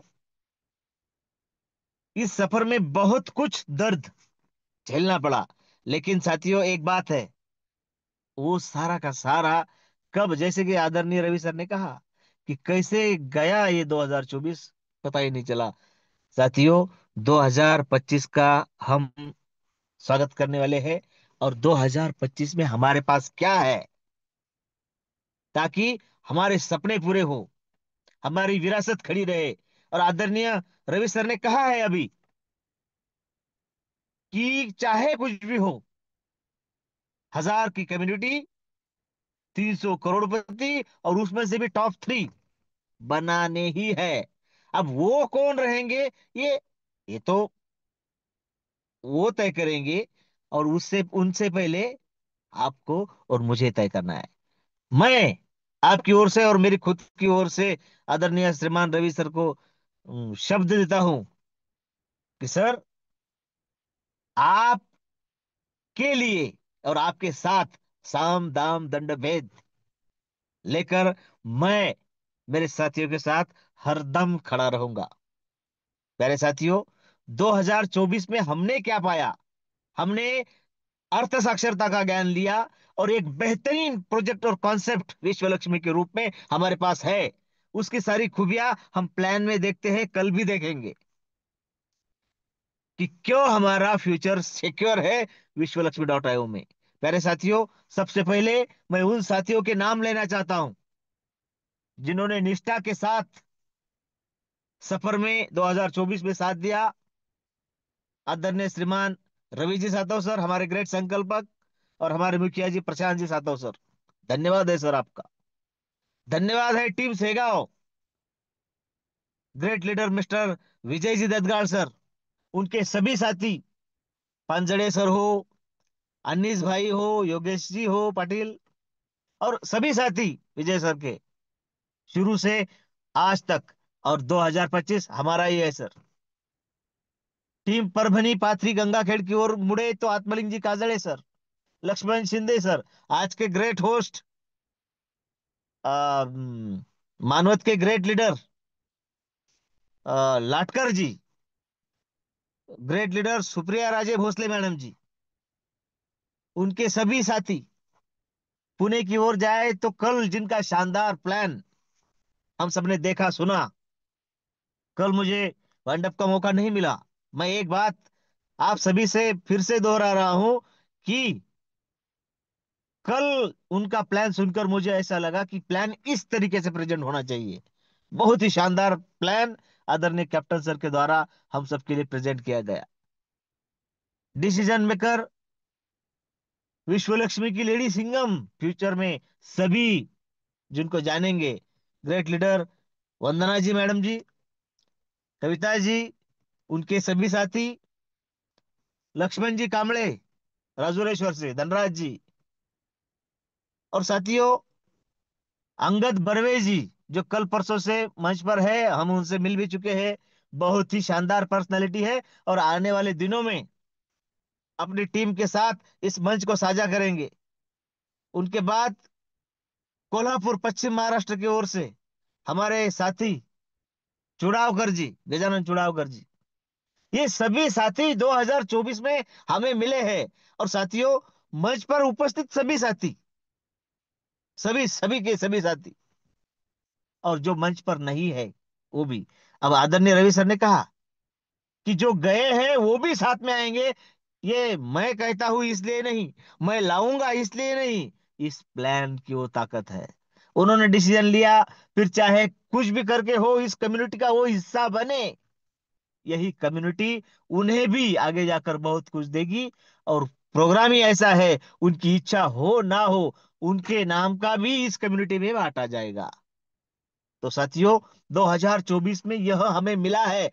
इस सफर में बहुत कुछ दर्द झेलना पड़ा। लेकिन साथियों, एक बात है, वो सारा का सारा कब, जैसे कि आदरणीय रवि सर ने कहा कि कैसे गया ये 2024, पता ही नहीं चला। साथियों, 2025 का हम स्वागत करने वाले हैं। और 2025 में हमारे पास क्या है, ताकि हमारे सपने पूरे हो, हमारी विरासत खड़ी रहे। और आदरणीय रवि सर ने कहा है अभी कि चाहे कुछ भी हो, 1000 की कम्युनिटी, 300 करोड़पति, और उसमें से भी टॉप 3 बनाने ही है। अब वो कौन रहेंगे, ये तो वो तय करेंगे, और उससे उनसे पहले आपको और मुझे तय करना है। मैं आपकी ओर से और मेरी खुद की ओर से आदरणीय श्रीमान रवि सर को शब्द देता हूं कि सर, आपके लिए और आपके साथ साम दाम दंड भेद लेकर मैं मेरे साथियों के साथ हरदम खड़ा रहूंगा। प्यारे साथियों, 2024 में हमने क्या पाया? हमने अर्थ साक्षरता का ज्ञान लिया, और एक बेहतरीन प्रोजेक्ट और कॉन्सेप्ट विश्व लक्ष्मी के रूप में हमारे पास है। उसकी सारी खूबियां हम प्लान में देखते हैं, कल भी देखेंगे कि क्यों हमारा फ्यूचर सिक्योर है, विश्वलक्ष्मी.io में। प्यारे साथियों, सबसे पहले मैं उन साथियों के नाम लेना चाहता हूं जिन्होंने निष्ठा के साथ सफर में 2024 में साथ दिया। आदरणीय श्रीमान रवि जी सातव सर, हमारे ग्रेट संकल्पक, और हमारे मुखिया जी प्रशांत जी सातव सर, धन्यवाद है सर आपका। धन्यवाद है team Segaon, great leader mister Vijay ji Dadgad sir, उनके सभी साथी, पांजड़े सर हो, अनीस भाई हो, योगेश जी हो पाटिल, और सभी साथी विजय सर के, शुरू से आज तक। और 2025 हमारा ही है सर। टीम परभनी पाथरी गंगाखेड़ की ओर मुड़े तो आत्मलिंग जी काजड़े सर, लक्ष्मण शिंदे सर, आज के ग्रेट होस्ट, मानवत के ग्रेट लीडर लाटकर जी, great leader Supriya Raje Bhosale madam जी, उनके सभी साथी पुणे की ओर जाए तो कल जिनका शानदार प्लान हम सबने देखा सुना। कल मुझे मंडप का मौका नहीं मिला। मैं एक बात आप सभी से फिर से दोहरा रहा हूं कि कल उनका प्लान सुनकर मुझे ऐसा लगा कि प्लान इस तरीके से प्रेजेंट होना चाहिए। बहुत ही शानदार प्लान आदरणीय कैप्टन सर के द्वारा हम सबके लिए प्रेजेंट किया गया। डिसीजन मेकर विश्वलक्ष्मी की लेडी सिंघम, फ्यूचर में सभी जिनको जानेंगे, ग्रेट लीडर वंदना जी मैडम जी, कविता जी, उनके सभी साथी, लक्ष्मण जी कामड़े राजुरेश्वर से, धनराज जी, और साथियों अंगद बर्वे जी जो कल परसों से मंच पर है, हम उनसे मिल भी चुके हैं। बहुत ही शानदार पर्सनालिटी है और आने वाले दिनों में अपनी टीम के साथ इस मंच को साझा करेंगे। उनके बाद कोल्हापुर पश्चिम महाराष्ट्र की ओर से हमारे साथी चुड़ावकर जी, गजानन चुड़ावकर जी, ये सभी साथी 2024 में हमें मिले हैं। और साथियों, मंच पर उपस्थित सभी साथी, सभी सभी के सभी साथी, और जो मंच पर नहीं है वो भी। अब आदरणीय रवि सर ने कहा कि जो गए हैं वो भी साथ में आएंगे। ये मैं कहता हूं इसलिए नहीं, मैं लाऊंगा इसलिए नहीं, इस प्लान की वो ताकत है। उन्होंने डिसीजन लिया, फिर चाहे कुछ भी करके हो इस कम्युनिटी का वो हिस्सा बने। यही कम्युनिटी उन्हें भी आगे जाकर बहुत कुछ देगी। और प्रोग्राम ही ऐसा है, उनकी इच्छा हो ना हो उनके नाम का भी इस कम्युनिटी में बांटा जाएगा। तो साथियों, 2024 में यह हमें मिला है,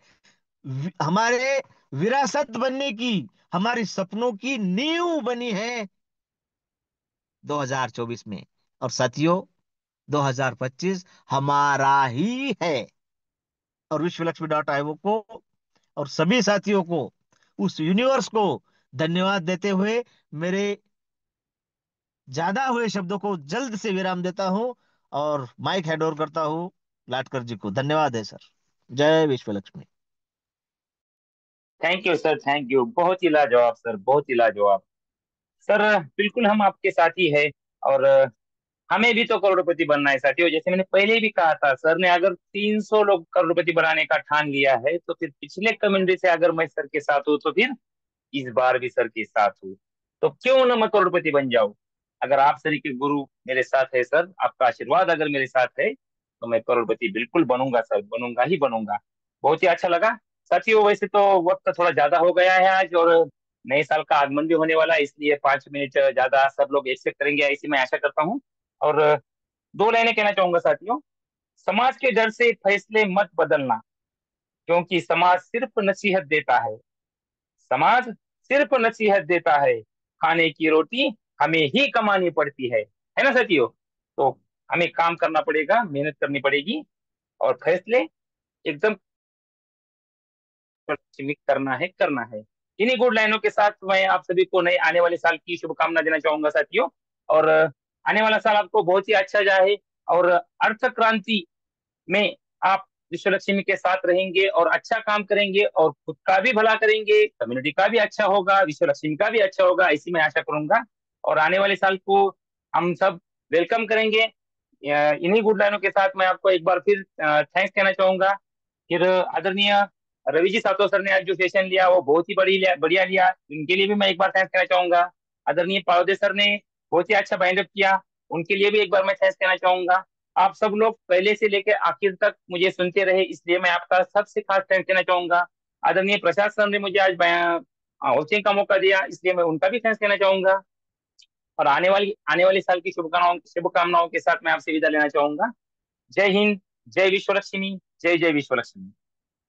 हमारे विरासत बनने की, हमारी सपनों की नींव बनी है 2024 में। और साथियों, 2025 हमारा ही है। और विश्वलक्ष्मी.io को और सभी साथियों को, उस यूनिवर्स को धन्यवाद देते हुए मेरे ज्यादा हुए शब्दों को जल्द से विराम देता हूं और माइक हैंड ओवर करता हूं लाटकर जी को। धन्यवाद है सर। जय Vishwalakshmi. Thank you sir, thank you. बहुत ही लाजवाब सर, बहुत ही लाजवाब। सर बिल्कुल हम आपके साथ ही है। और हमें भी तो करोड़पति बनना है साथियों। जैसे मैंने पहले भी कहा था, सर ने अगर 300 लोग करोड़पति बनाने का ठान लिया है, तो फिर पिछले कम्युनिटी से अगर मैं सर के साथ हूँ तो फिर इस बार भी सर के साथ हूँ। तो क्यों ना मैं करोड़पति बन जाऊं। अगर आप सर के गुरु मेरे साथ है सर, आपका आशीर्वाद अगर मेरे साथ है, तो मैं करोड़पति बिल्कुल बनूंगा सर, बनूंगा ही बनूंगा। बहुत ही अच्छा लगा साथियों। वैसे तो वक्त थोड़ा ज्यादा हो गया है आज, और नए साल का आगमन भी होने वाला है, इसलिए 5 मिनट ज्यादा सब लोग एक्सेप्ट करेंगे ऐसी मैं आशा करता हूँ। और दो लाइनें कहना चाहूंगा साथियों। समाज के डर से फैसले मत बदलना, क्योंकि समाज सिर्फ नसीहत देता है। समाज सिर्फ नसीहत देता है, खाने की रोटी हमें ही कमानी पड़ती है ना साथियों। तो हमें काम करना पड़ेगा, मेहनत करनी पड़ेगी, और फैसले एकदम सीमित करना है, करना है। इन्हीं गुड लाइनों के साथ मैं आप सभी को नए आने वाले साल की शुभकामना देना चाहूंगा साथियों। और आने वाला साल आपको बहुत ही अच्छा जाए, और अर्थ क्रांति में आप विश्वलक्ष्मी के साथ रहेंगे और अच्छा काम करेंगे, और खुद का भी भला करेंगे, कम्युनिटी का भी अच्छा होगा, विश्वलक्ष्मी का भी अच्छा होगा, ऐसी मैं आशा करूंगा। और आने वाले साल को हम सब वेलकम करेंगे। इन्हीं गुड लाइनों के साथ मैं आपको एक बार फिर थैंक्स कहना चाहूंगा। फिर आदरणीय रवि जी सातो सर ने आज जो सेशन लिया वो बहुत ही बढ़िया लिया, उनके लिए भी मैं एक बार थैंक्स कहना चाहूंगा। आदरणीय पावदे सर ने बहुत ही अच्छा बाइंड अप किया, उनके लिए भी एक बार मैं थैंक्स कहना चाहूंगा। आप सब लोग पहले से लेकर आखिर तक मुझे सुनते रहे, इसलिए मैं आपका सबसे खास थैंक्स देना चाहूंगा। आदरणीय प्रसाद सर ने मुझे आज होस्टिंग का मौका दिया, इसलिए मैं उनका भी थैंक्स कहना चाहूंगा। और आने वाली साल की शुभकामनाओं के साथ मैं आपसे विदा लेना चाहूंगा। जय हिंद, जय विश्व लक्ष्मी, जय जय विश्व लक्ष्मी।